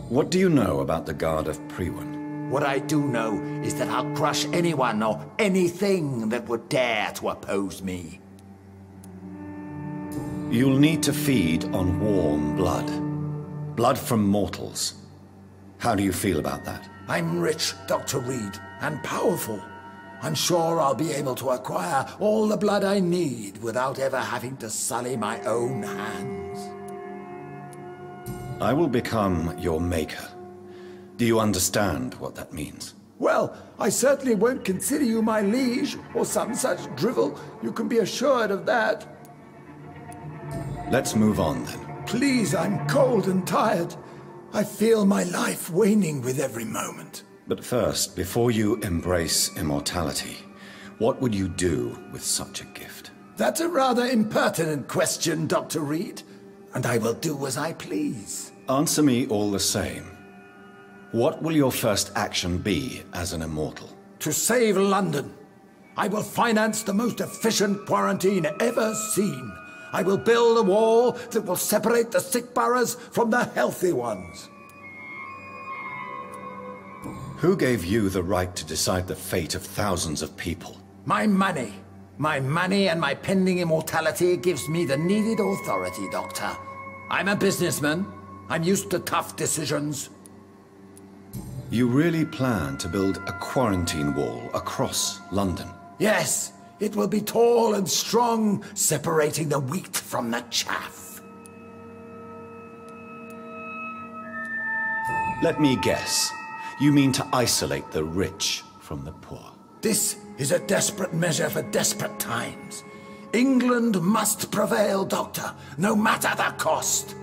What do you know about the Guard of Priwen? What I do know is that I'll crush anyone or anything that would dare to oppose me. You'll need to feed on warm blood. Blood from mortals. How do you feel about that? I'm rich, Dr. Reed, and powerful. I'm sure I'll be able to acquire all the blood I need without ever having to sully my own hands. I will become your maker. Do you understand what that means? Well, I certainly won't consider you my liege, or some such drivel. You can be assured of that. Let's move on, then. Please, I'm cold and tired. I feel my life waning with every moment. But first, before you embrace immortality, what would you do with such a gift? That's a rather impertinent question, Dr. Reed, and I will do as I please. Answer me all the same. What will your first action be as an immortal? To save London. I will finance the most efficient quarantine ever seen. I will build a wall that will separate the sick boroughs from the healthy ones. Who gave you the right to decide the fate of thousands of people? My money. My money and my pending immortality gives me the needed authority, Doctor. I'm a businessman. I'm used to tough decisions. You really plan to build a quarantine wall across London? Yes. It will be tall and strong, separating the wheat from the chaff. Let me guess. You mean to isolate the rich from the poor? This is a desperate measure for desperate times. England must prevail, Doctor, no matter the cost.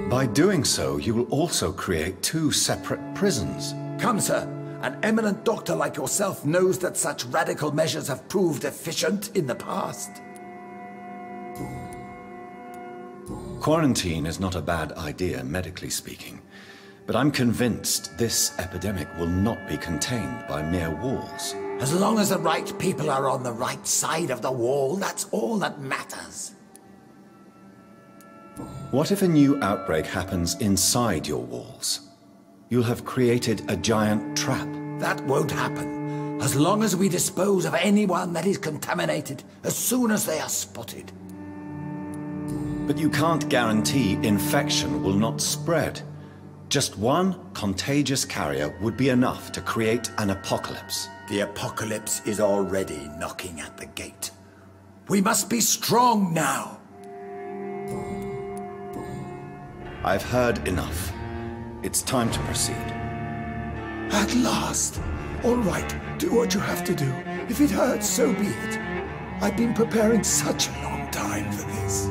By doing so, you will also create two separate prisons. Come, sir. An eminent doctor like yourself knows that such radical measures have proved efficient in the past. Quarantine is not a bad idea, medically speaking. But I'm convinced this epidemic will not be contained by mere walls. As long as the right people are on the right side of the wall, that's all that matters. What if a new outbreak happens inside your walls? You'll have created a giant trap. That won't happen, as long as we dispose of anyone that is contaminated as soon as they are spotted. But you can't guarantee infection will not spread. Just one contagious carrier would be enough to create an apocalypse. The apocalypse is already knocking at the gate. We must be strong now. I've heard enough. It's time to proceed. At last. All right, do what you have to do. If it hurts, so be it. I've been preparing such a long time for this.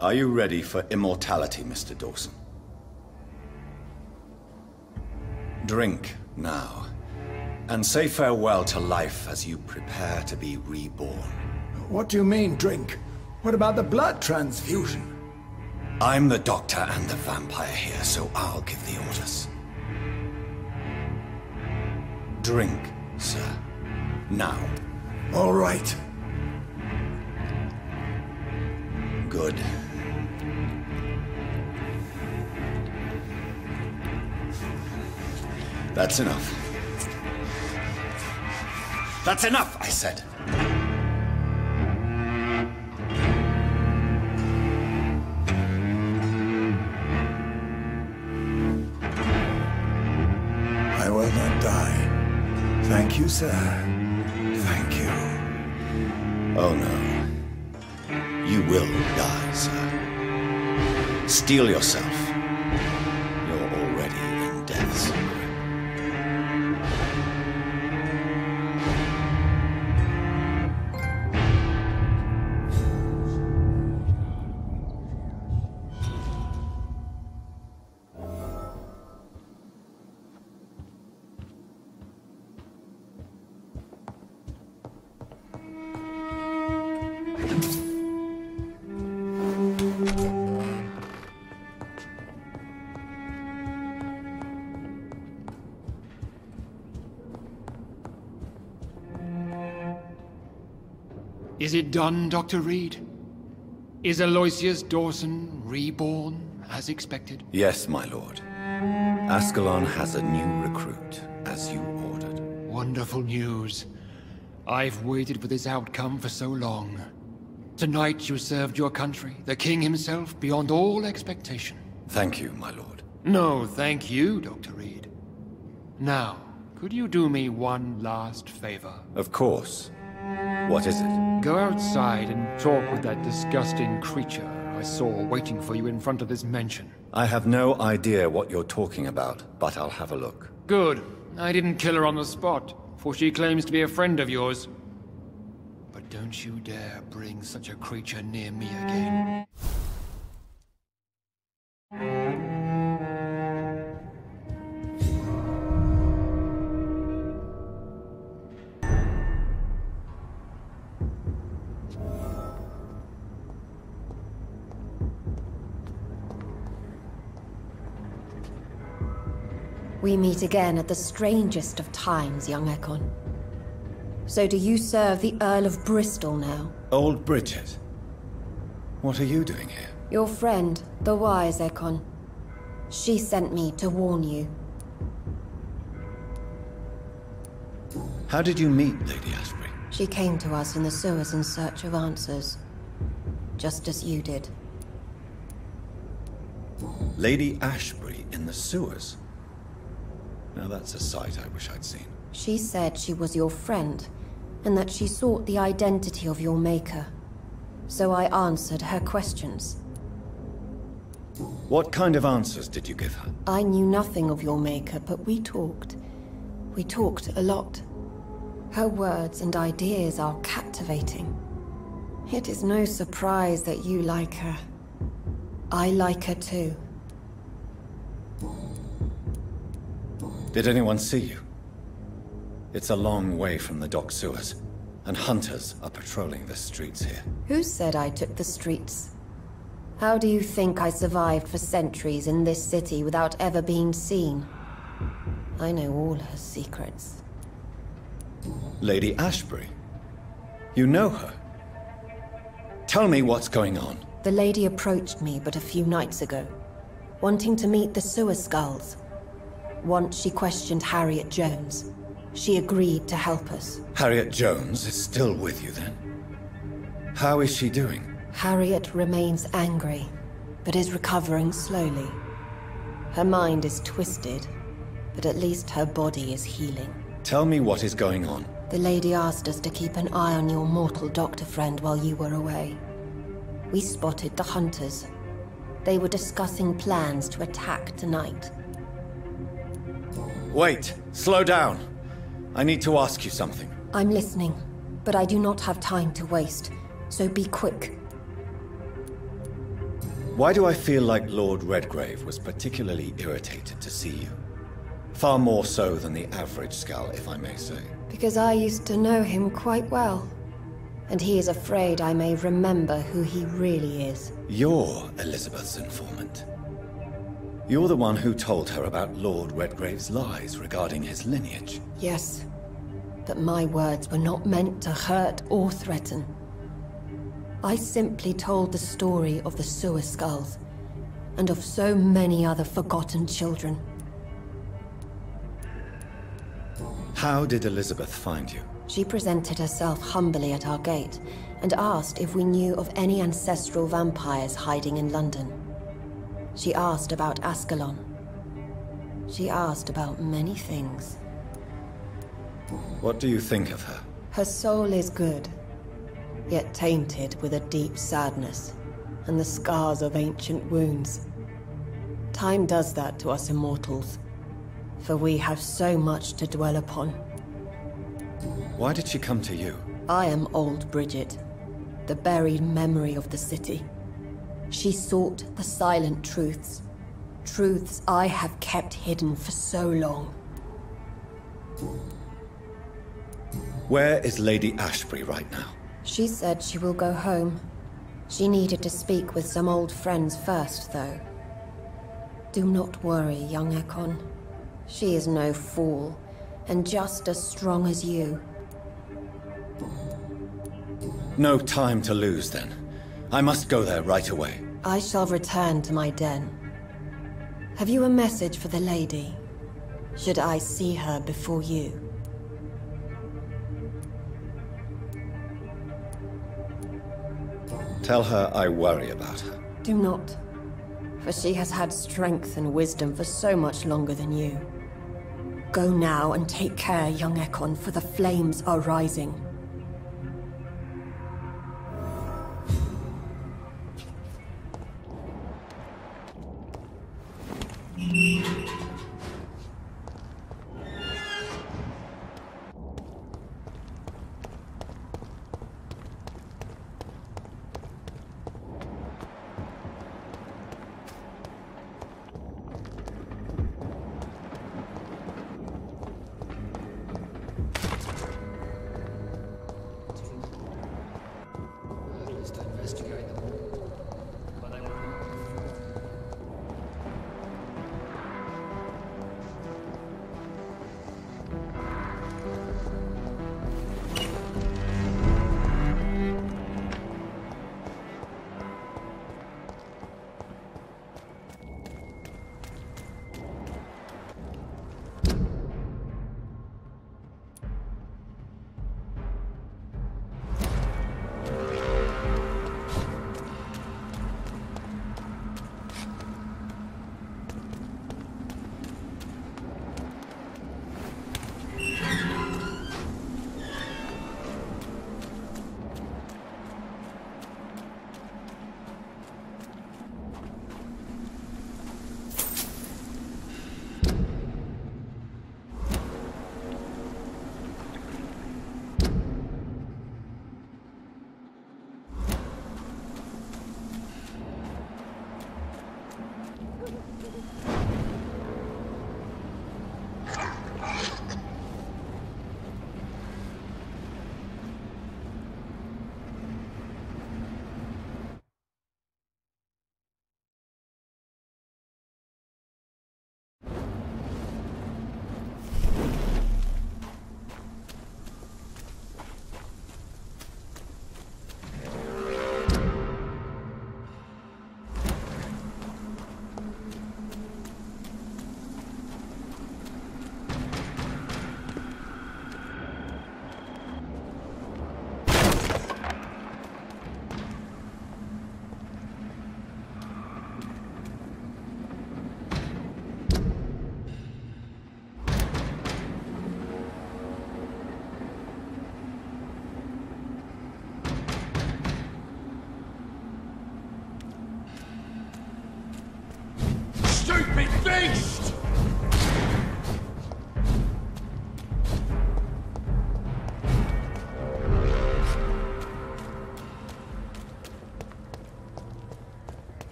Are you ready for immortality, Mr. Dawson? Drink now, and say farewell to life as you prepare to be reborn. What do you mean, drink? What about the blood transfusion? I'm the doctor and the vampire here, so I'll give the orders. Drink, sir. Now. All right. Good. That's enough. That's enough, I said. I will not die. Thank you, sir. Thank you. Oh no. You will die, sir. Steel yourself. You're already in death's grip. Is it done, Dr. Reed? Is Aloysius Dawson reborn, as expected? Yes, my lord. Ascalon has a new recruit, as you ordered. Wonderful news. I've waited for this outcome for so long. Tonight you served your country, the king himself, beyond all expectation. Thank you, my lord. No, thank you, Dr. Reed. Now, could you do me one last favor? Of course. What is it? Go outside and talk with that disgusting creature I saw waiting for you in front of this mansion. I have no idea what you're talking about, but I'll have a look. Good. I didn't kill her on the spot, for she claims to be a friend of yours. But don't you dare bring such a creature near me again. We meet again at the strangest of times, young Ekon. So do you serve the Earl of Bristol now? Old Bridget. What are you doing here? Your friend, the wise Ekon. She sent me to warn you. How did you meet Lady Ashbury? She came to us in the sewers in search of answers. Just as you did. Lady Ashbury in the sewers? Now that's a sight I wish I'd seen. She said she was your friend, and that she sought the identity of your maker. So I answered her questions. What kind of answers did you give her? I knew nothing of your maker, but we talked. We talked a lot. Her words and ideas are captivating. It is no surprise that you like her. I like her too. Did anyone see you? It's a long way from the dock sewers, and hunters are patrolling the streets here. Who said I took the streets? How do you think I survived for centuries in this city without ever being seen? I know all her secrets. Lady Ashbury? You know her? Tell me what's going on. The lady approached me but a few nights ago, wanting to meet the sewer skulls. Once she questioned Harriet Jones. She agreed to help us. Harriet Jones is still with you then? How is she doing? Harriet remains angry, but is recovering slowly. Her mind is twisted, but at least her body is healing. Tell me what is going on. The lady asked us to keep an eye on your mortal doctor friend while you were away. We spotted the hunters. They were discussing plans to attack tonight. Wait, slow down. I need to ask you something. I'm listening, but I do not have time to waste, so be quick. Why do I feel like Lord Redgrave was particularly irritated to see you? Far more so than the average Skull, if I may say. Because I used to know him quite well. And he is afraid I may remember who he really is. You're Elizabeth's informant. You're the one who told her about Lord Redgrave's lies regarding his lineage. Yes, but my words were not meant to hurt or threaten. I simply told the story of the sewer skulls, and of so many other forgotten children. How did Elizabeth find you? She presented herself humbly at our gate, and asked if we knew of any ancestral vampires hiding in London. She asked about Ascalon. She asked about many things. What do you think of her? Her soul is good, yet tainted with a deep sadness, and the scars of ancient wounds. Time does that to us immortals, for we have so much to dwell upon. Why did she come to you? I am old Bridget, the buried memory of the city. She sought the silent truths, truths I have kept hidden for so long. Where is Lady Ashbury right now? She said she will go home. She needed to speak with some old friends first, though. Do not worry, young Ekon. She is no fool, and just as strong as you. No time to lose, then. I must go there right away. I shall return to my den. Have you a message for the lady? Should I see her before you? Tell her I worry about her. Do not, for she has had strength and wisdom for so much longer than you. Go now and take care, young Ekon, for the flames are rising.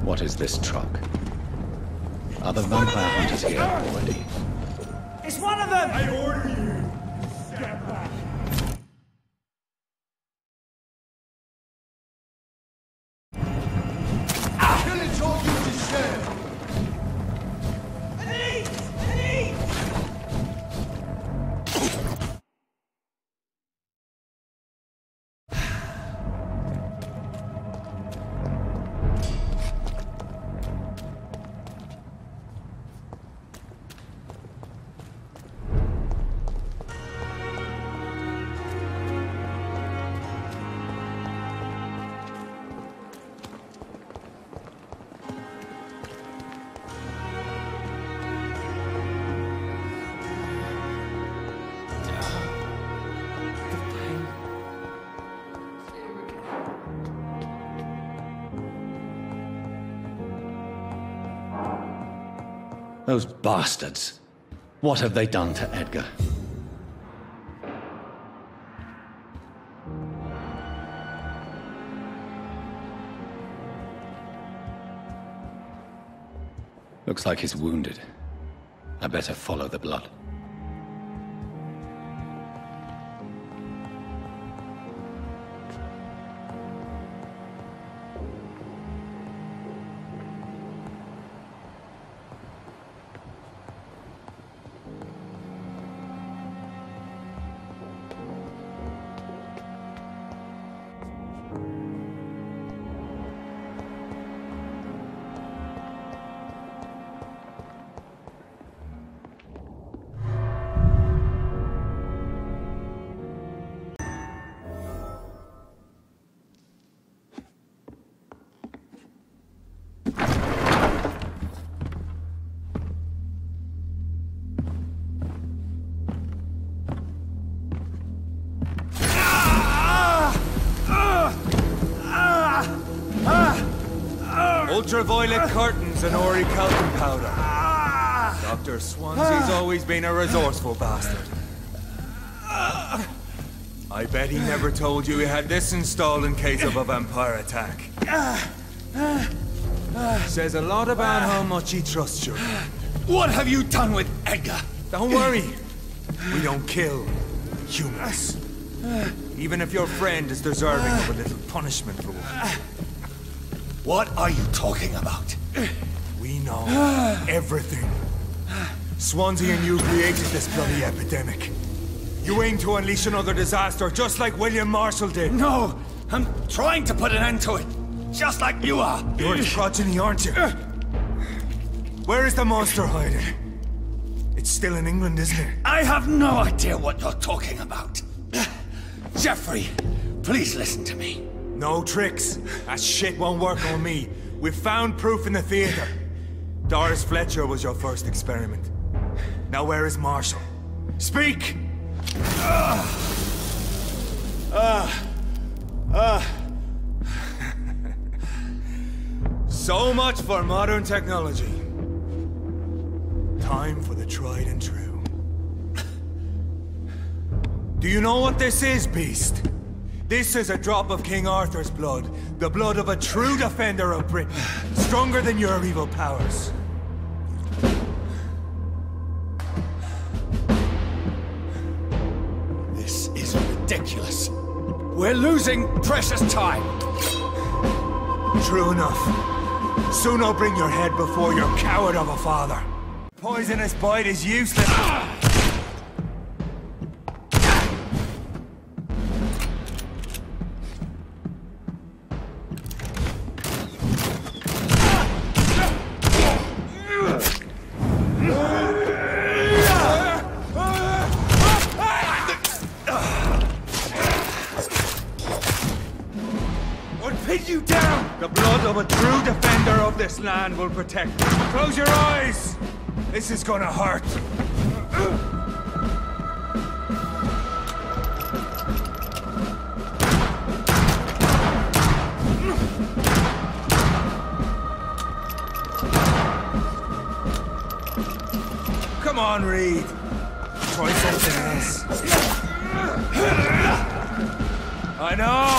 What is this truck? Are the vampire hunters here already? It's one of them! I order you! Step back! Village all you to share! Those bastards. What have they done to Edgar? Looks like he's wounded. I better follow the blood. Ultraviolet curtains and orichalcum powder. Dr. Swansea's always been a resourceful bastard. I bet he never told you he had this installed in case of a vampire attack. Says a lot about how much he trusts you. What have you done with Edgar? Don't worry. We don't kill humans. Even if your friend is deserving of a little punishment for one. What are you talking about? We know everything. Swansea and you created this bloody epidemic. You aim to unleash another disaster, just like William Marshall did. No! I'm trying to put an end to it! Just like you are! You're its progeny, aren't you? Where is the monster hiding? It's still in England, isn't it? I have no idea what you're talking about. Geoffrey, please listen to me. No tricks. That shit won't work on me. We've found proof in the theater. Doris Fletcher was your first experiment. Now where is Marshall? Speak! So much for modern technology. Time for the tried and true. Do you know what this is, Beast? This is a drop of King Arthur's blood. The blood of a true defender of Britain. Stronger than your evil powers. This is ridiculous. We're losing precious time. True enough. Soon I'll bring your head before your coward of a father. Poisonous bite is useless. You down! The blood of a true defender of this land will protect you. Close your eyes! This is gonna hurt. Come on, Reed. Try something else. I know!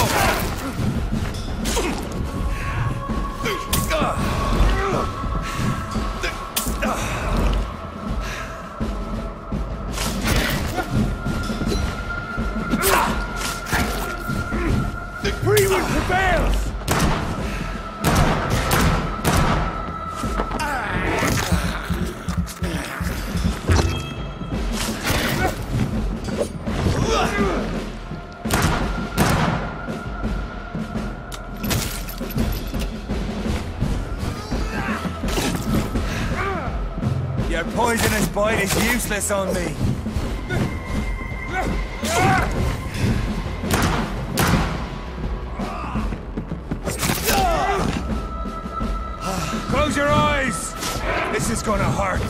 Your poisonous bite is useless on me. Close your eyes! This is gonna hurt.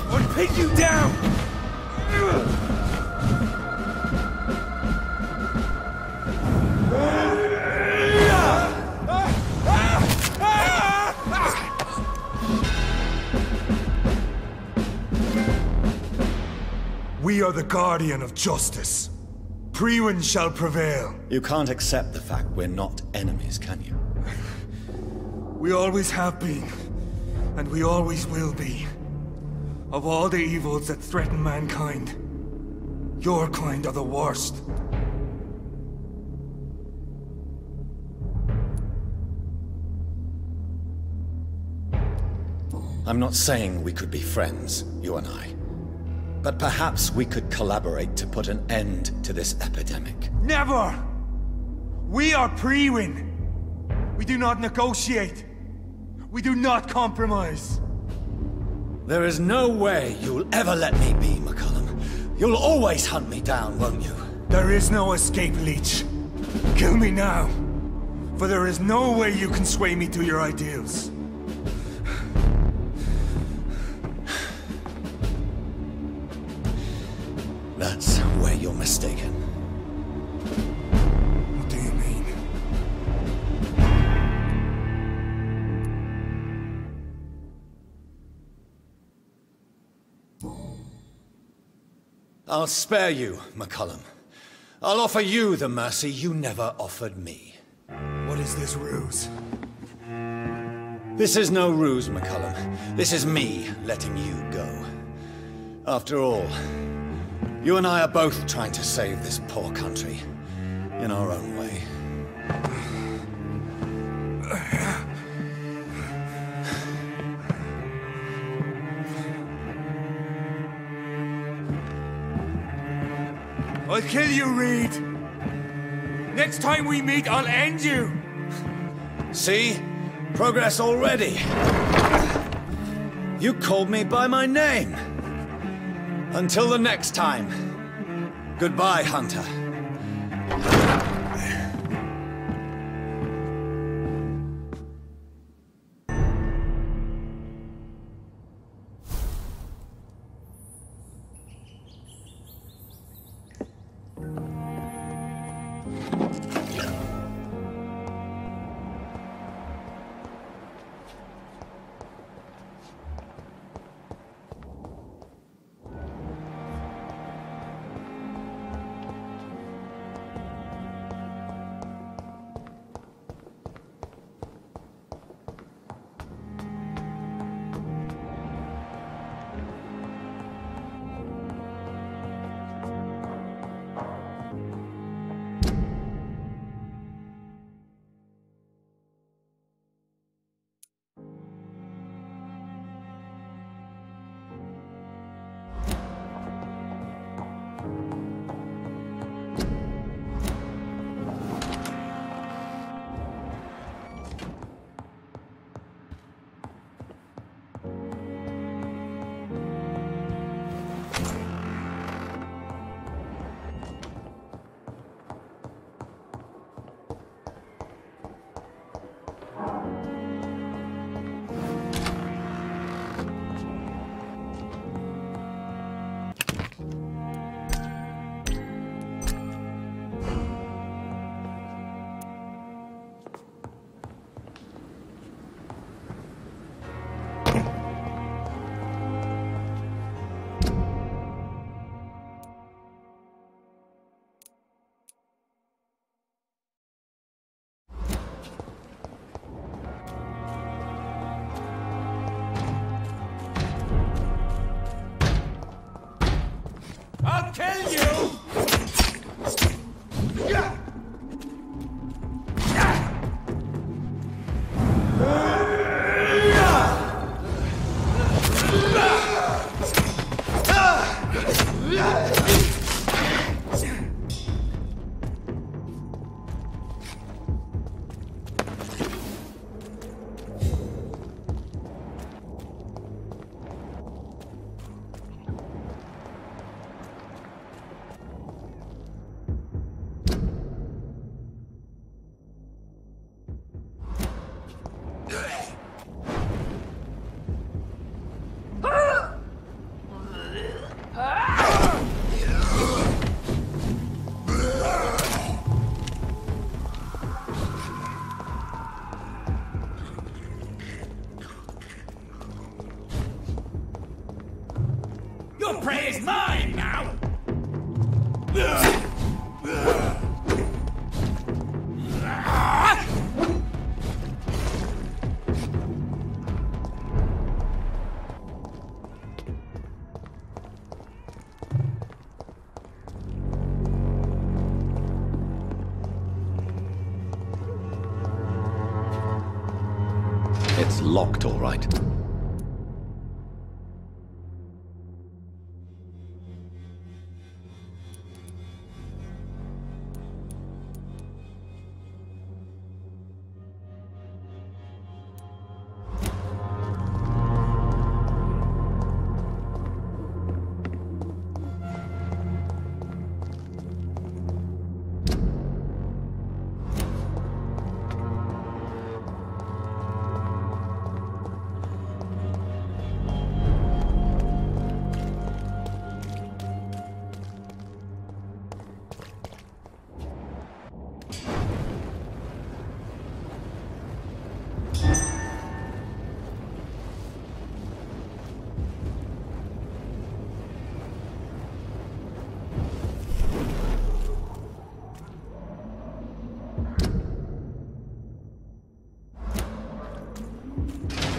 I'll pin you down! We are the guardian of justice. Priwen shall prevail. You can't accept the fact we're not enemies, can you? We always have been, and we always will be. Of all the evils that threaten mankind, your kind are the worst. I'm not saying we could be friends, you and I. But perhaps we could collaborate to put an end to this epidemic. Never! We are Priwen. We do not negotiate. We do not compromise. There is no way you'll ever let me be, McCullum. You'll always hunt me down, won't you? There is no escape, Leech. Kill me now. For there is no way you can sway me to your ideals. That's where you're mistaken. What do you mean? I'll spare you, McCullum. I'll offer you the mercy you never offered me. What is this ruse? This is no ruse, McCullum. This is me letting you go. After all, you and I are both trying to save this poor country, in our own way. I'll kill you, Reed! Next time we meet, I'll end you! See? Progress already. You called me by my name. Until the next time. Goodbye, Hunter. I'll kill you! Your prey is mine now! It's locked, all right.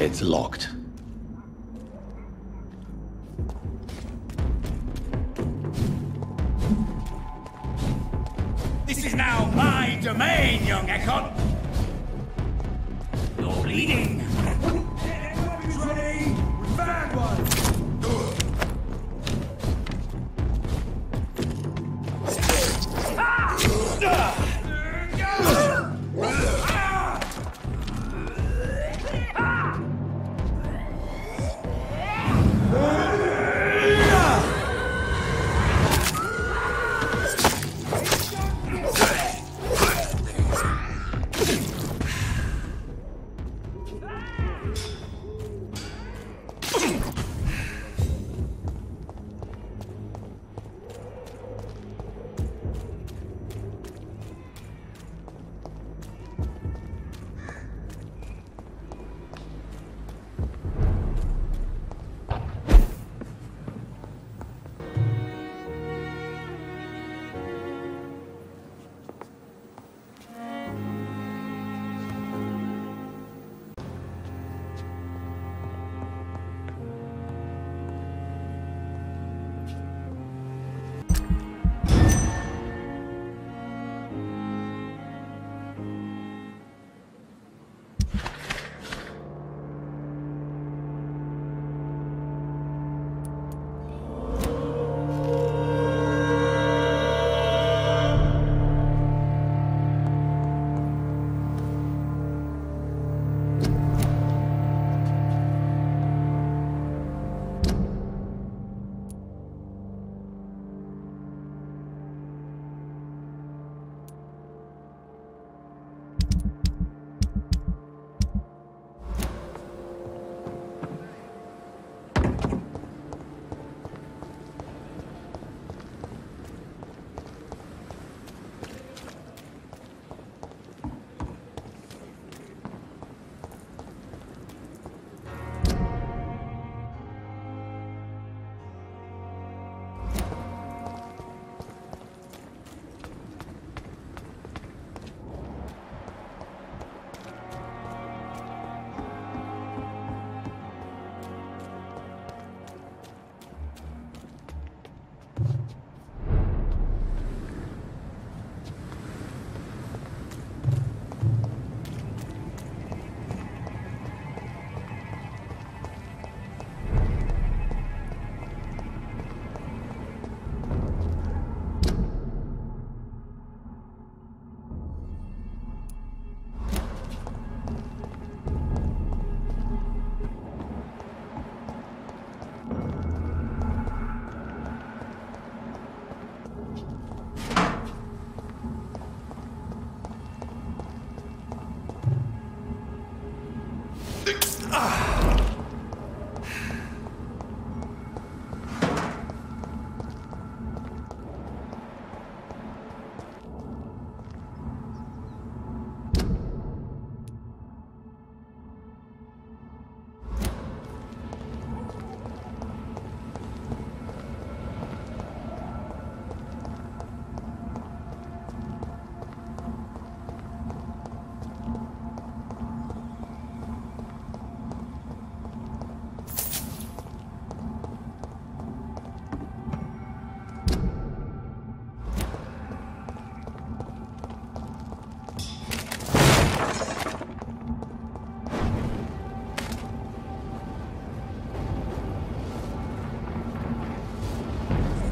It's locked. This is now my domain, young Ekon! You're bleeding! Everybody's ready! We found one!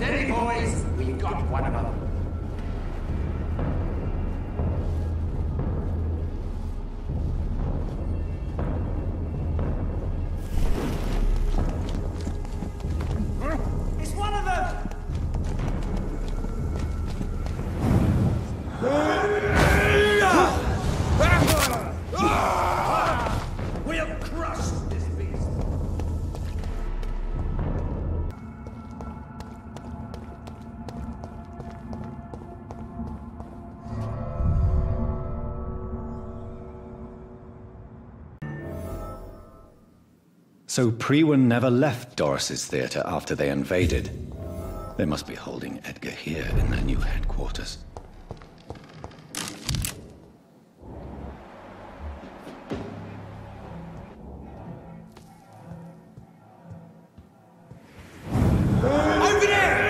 Steady, boys. We got one of them. It's one of them! We'll crush this beast. So Priwen never left Doris's theatre after they invaded. They must be holding Edgar here in their new headquarters. Over there!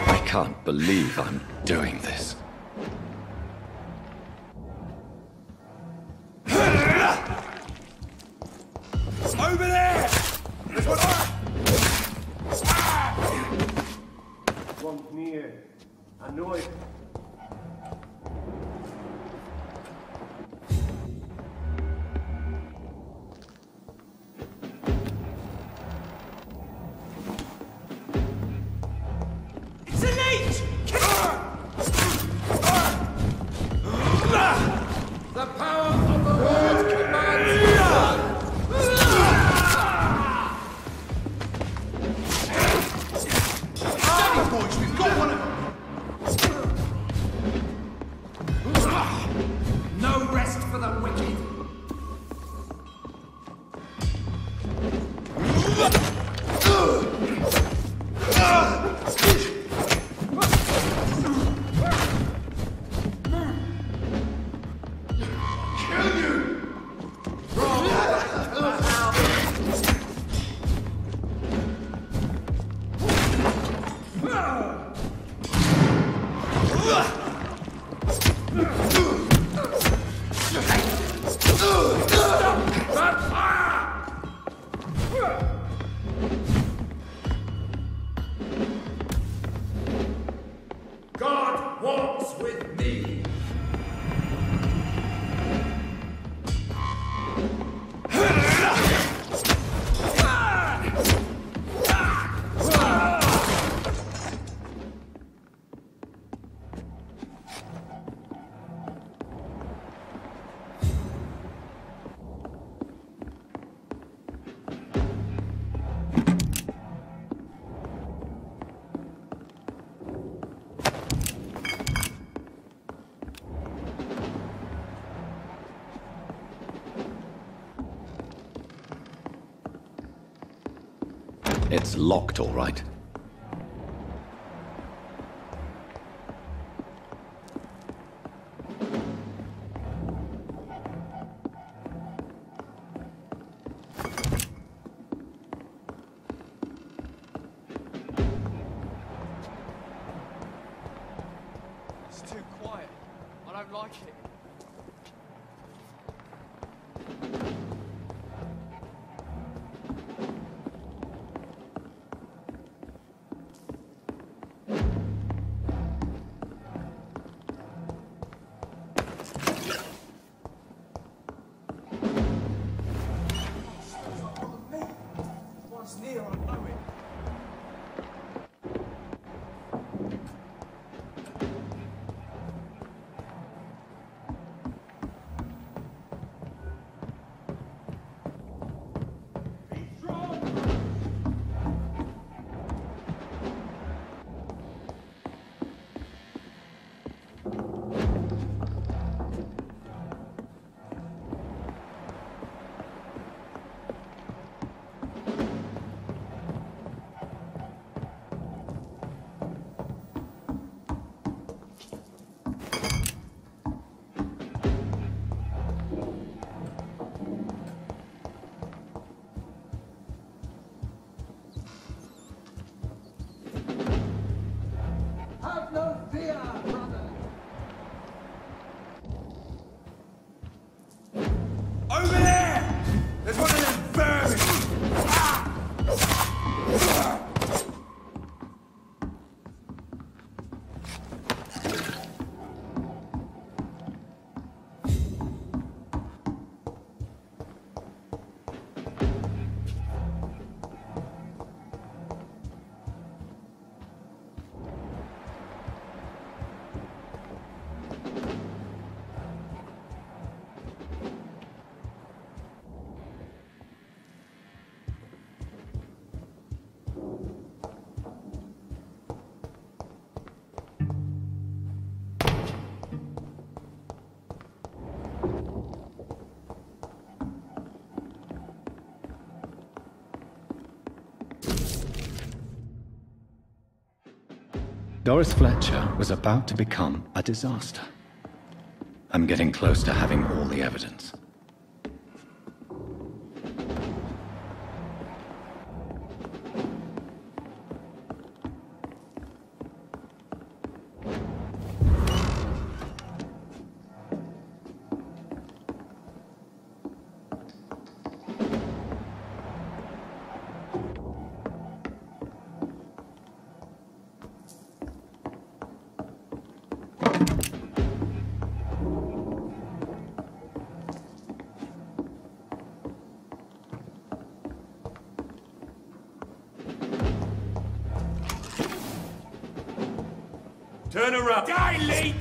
I can't believe I'm doing this. Over there! There's one. One near. I know it. It's a leech! The power of the Lord commands. Steady, boys, we've got one of them! No rest for the wicked. God walks with me. It's locked, all right. It's too quiet. I don't like it. One's near, I know it. Doris Fletcher was about to become a disaster. I'm getting close to having all the evidence. Turn around. Dilate!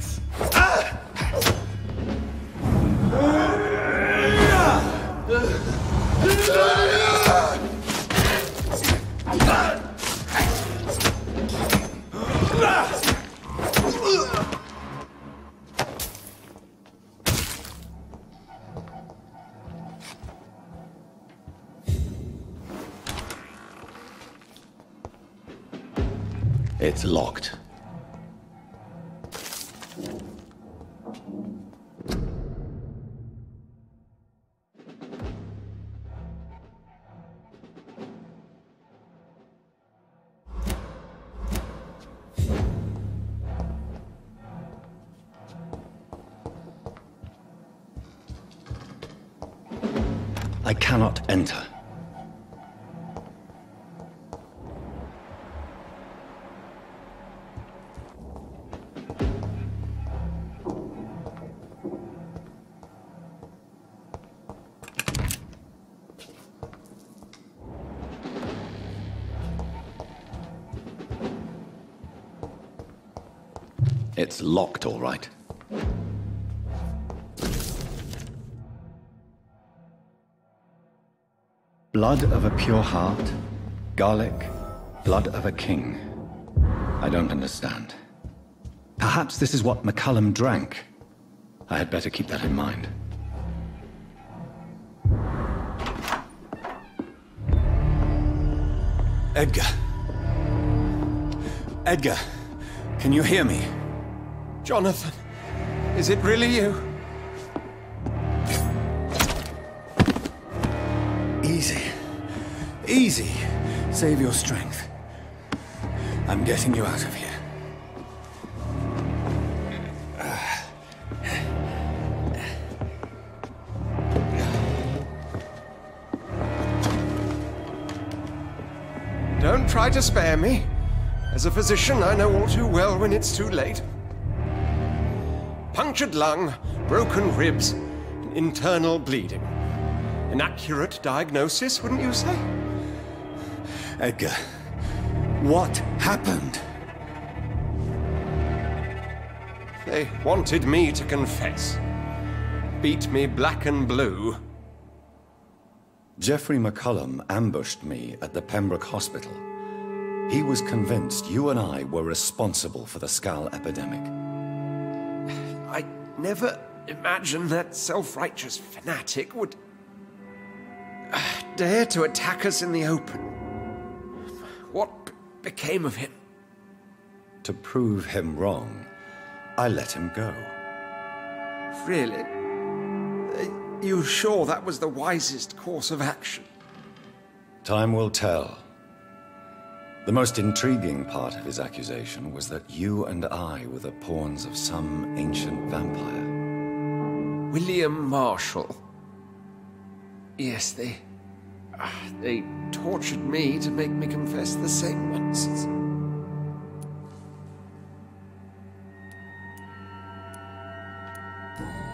It's locked. I cannot enter. It's locked, all right. Blood of a pure heart, garlic, blood of a king. I don't understand. Perhaps this is what McCullum drank. I had better keep that in mind. Edgar. Edgar, can you hear me? Jonathan, is it really you? Easy. Easy. Save your strength. I'm getting you out of here. Don't try to spare me. As a physician, I know all too well when it's too late. Punctured lung, broken ribs, and internal bleeding. An accurate diagnosis, wouldn't you say? Edgar, what happened? They wanted me to confess. Beat me black and blue. Geoffrey McCullum ambushed me at the Pembroke Hospital. He was convinced you and I were responsible for the Skull epidemic. I never imagined that self-righteous fanatic would dare to attack us in the open. What became of him? To prove him wrong, I let him go. Really? Are you sure that was the wisest course of action? Time will tell. The most intriguing part of his accusation was that you and I were the pawns of some ancient vampire. William Marshall. Yes, they tortured me to make me confess the same nonsense.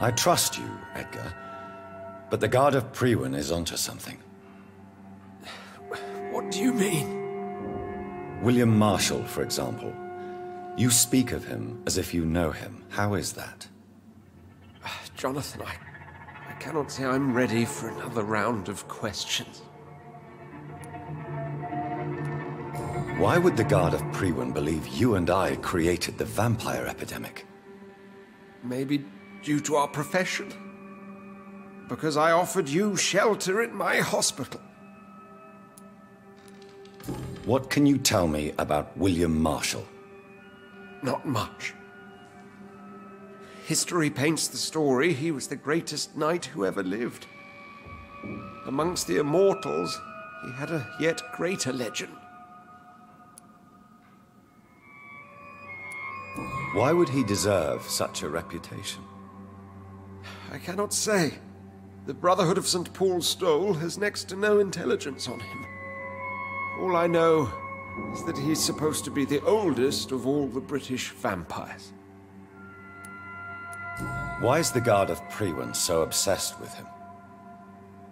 I trust you, Edgar. But the Guard of Priwen is onto something. What do you mean? William Marshall, for example. You speak of him as if you know him. How is that? Jonathan, I cannot say I'm ready for another round of questions. Why would the Guard of Priwen believe you and I created the vampire epidemic? Maybe due to our profession. Because I offered you shelter in my hospital. What can you tell me about William Marshall? Not much. History paints the story he was the greatest knight who ever lived. Amongst the immortals, he had a yet greater legend. Why would he deserve such a reputation? I cannot say. The Brotherhood of St. Paul's Stole has next to no intelligence on him. All I know is that he's supposed to be the oldest of all the British vampires. Why is the Guard of Priwen so obsessed with him?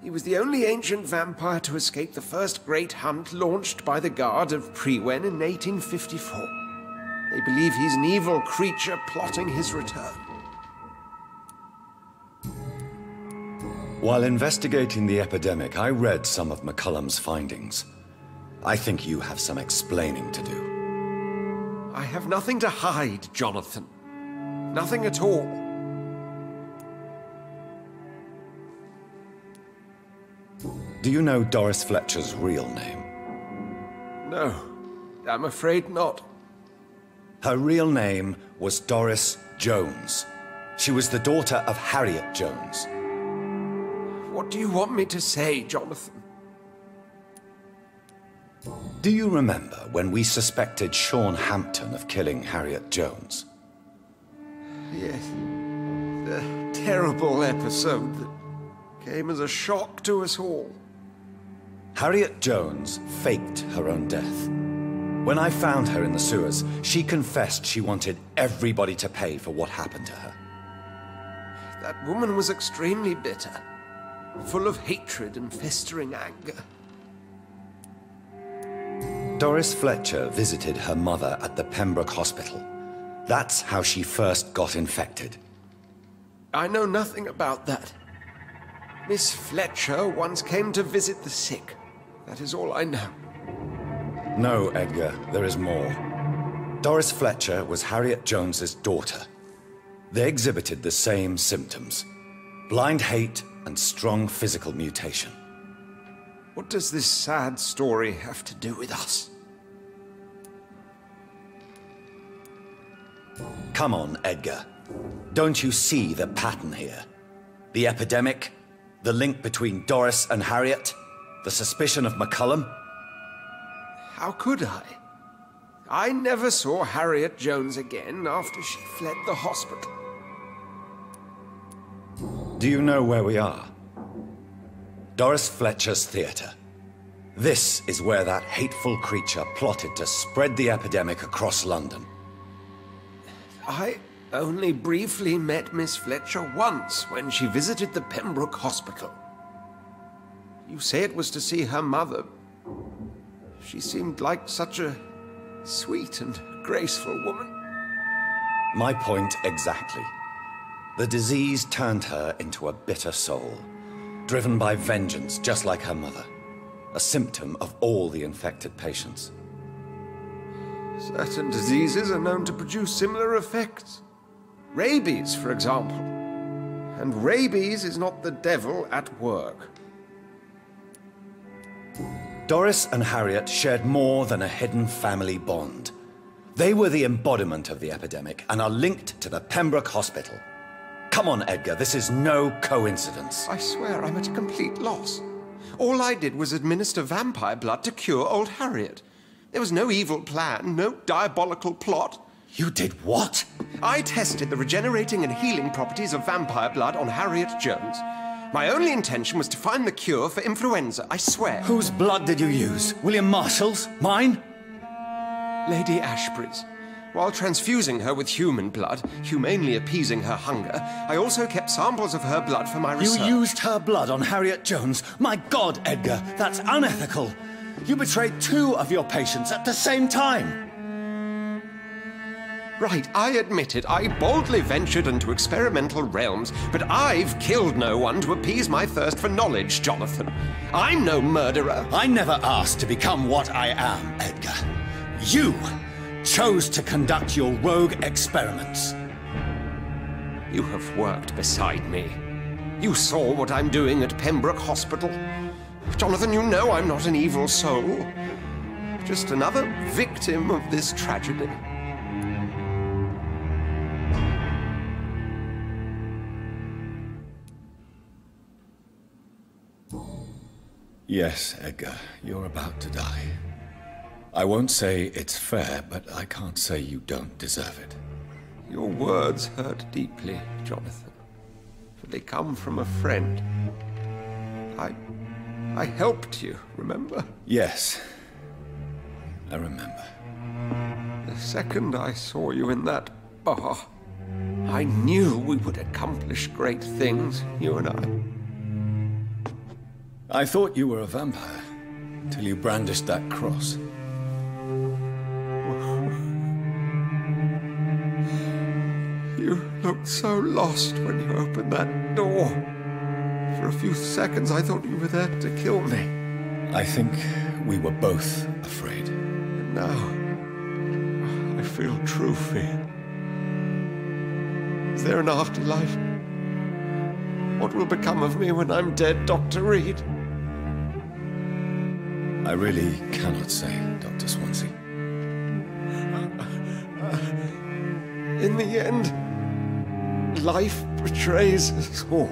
He was the only ancient vampire to escape the first great hunt launched by the Guard of Priwen in 1854. They believe he's an evil creature plotting his return. While investigating the epidemic, I read some of McCullum's findings. I think you have some explaining to do. I have nothing to hide, Jonathan. Nothing at all. Do you know Doris Fletcher's real name? No, I'm afraid not. Her real name was Doris Jones. She was the daughter of Harriet Jones. What do you want me to say, Jonathan? Do you remember when we suspected Sean Hampton of killing Harriet Jones? Yes. The terrible episode that came as a shock to us all. Harriet Jones faked her own death. When I found her in the sewers, she confessed she wanted everybody to pay for what happened to her. That woman was extremely bitter, full of hatred and festering anger. Doris Fletcher visited her mother at the Pembroke Hospital. That's how she first got infected. I know nothing about that. Miss Fletcher once came to visit the sick. That is all I know. No, Edgar, there is more. Doris Fletcher was Harriet Jones's daughter. They exhibited the same symptoms: blind hate and strong physical mutation. What does this sad story have to do with us? Come on, Edgar. Don't you see the pattern here? The epidemic, the link between Doris and Harriet, the suspicion of McCullum. How could I? I never saw Harriet Jones again after she fled the hospital. Do you know where we are? Doris Fletcher's theatre. This is where that hateful creature plotted to spread the epidemic across London. I only briefly met Miss Fletcher once when she visited the Pembroke Hospital. You say it was to see her mother. She seemed like such a sweet and graceful woman. My point exactly. The disease turned her into a bitter soul, driven by vengeance just like her mother. A symptom of all the infected patients. Certain diseases are known to produce similar effects. Rabies, for example. And rabies is not the devil at work. Doris and Harriet shared more than a hidden family bond. They were the embodiment of the epidemic and are linked to the Pembroke Hospital. Come on, Edgar, this is no coincidence. I swear I'm at a complete loss. All I did was administer vampire blood to cure old Harriet. There was no evil plan, no diabolical plot. You did what? I tested the regenerating and healing properties of vampire blood on Harriet Jones. My only intention was to find the cure for influenza, I swear. Whose blood did you use? William Marshall's? Mine? Lady Ashbury's. While transfusing her with human blood, humanely appeasing her hunger, I also kept samples of her blood for my research. You used her blood on Harriet Jones? My God, Edgar, that's unethical. You betrayed 2 of your patients at the same time. Right, I admit it. I boldly ventured into experimental realms, but I've killed no one to appease my thirst for knowledge, Jonathan. I'm no murderer. I never asked to become what I am, Edgar. You chose to conduct your rogue experiments. You have worked beside me. You saw what I'm doing at Pembroke Hospital. Jonathan, you know I'm not an evil soul. Just another victim of this tragedy. Yes, Edgar, you're about to die. I won't say it's fair, but I can't say you don't deserve it. Your words hurt deeply, Jonathan, for they come from a friend. I helped you, remember? Yes, I remember. The second I saw you in that bar, I knew we would accomplish great things, you and I. I thought you were a vampire, till you brandished that cross. You looked so lost when you opened that door. For a few seconds I thought you were there to kill me. I think we were both afraid. And now, I feel true fear. Is there an afterlife? What will become of me when I'm dead, Dr. Reed? I really cannot say, Dr. Swansea. In the end, life betrays us all.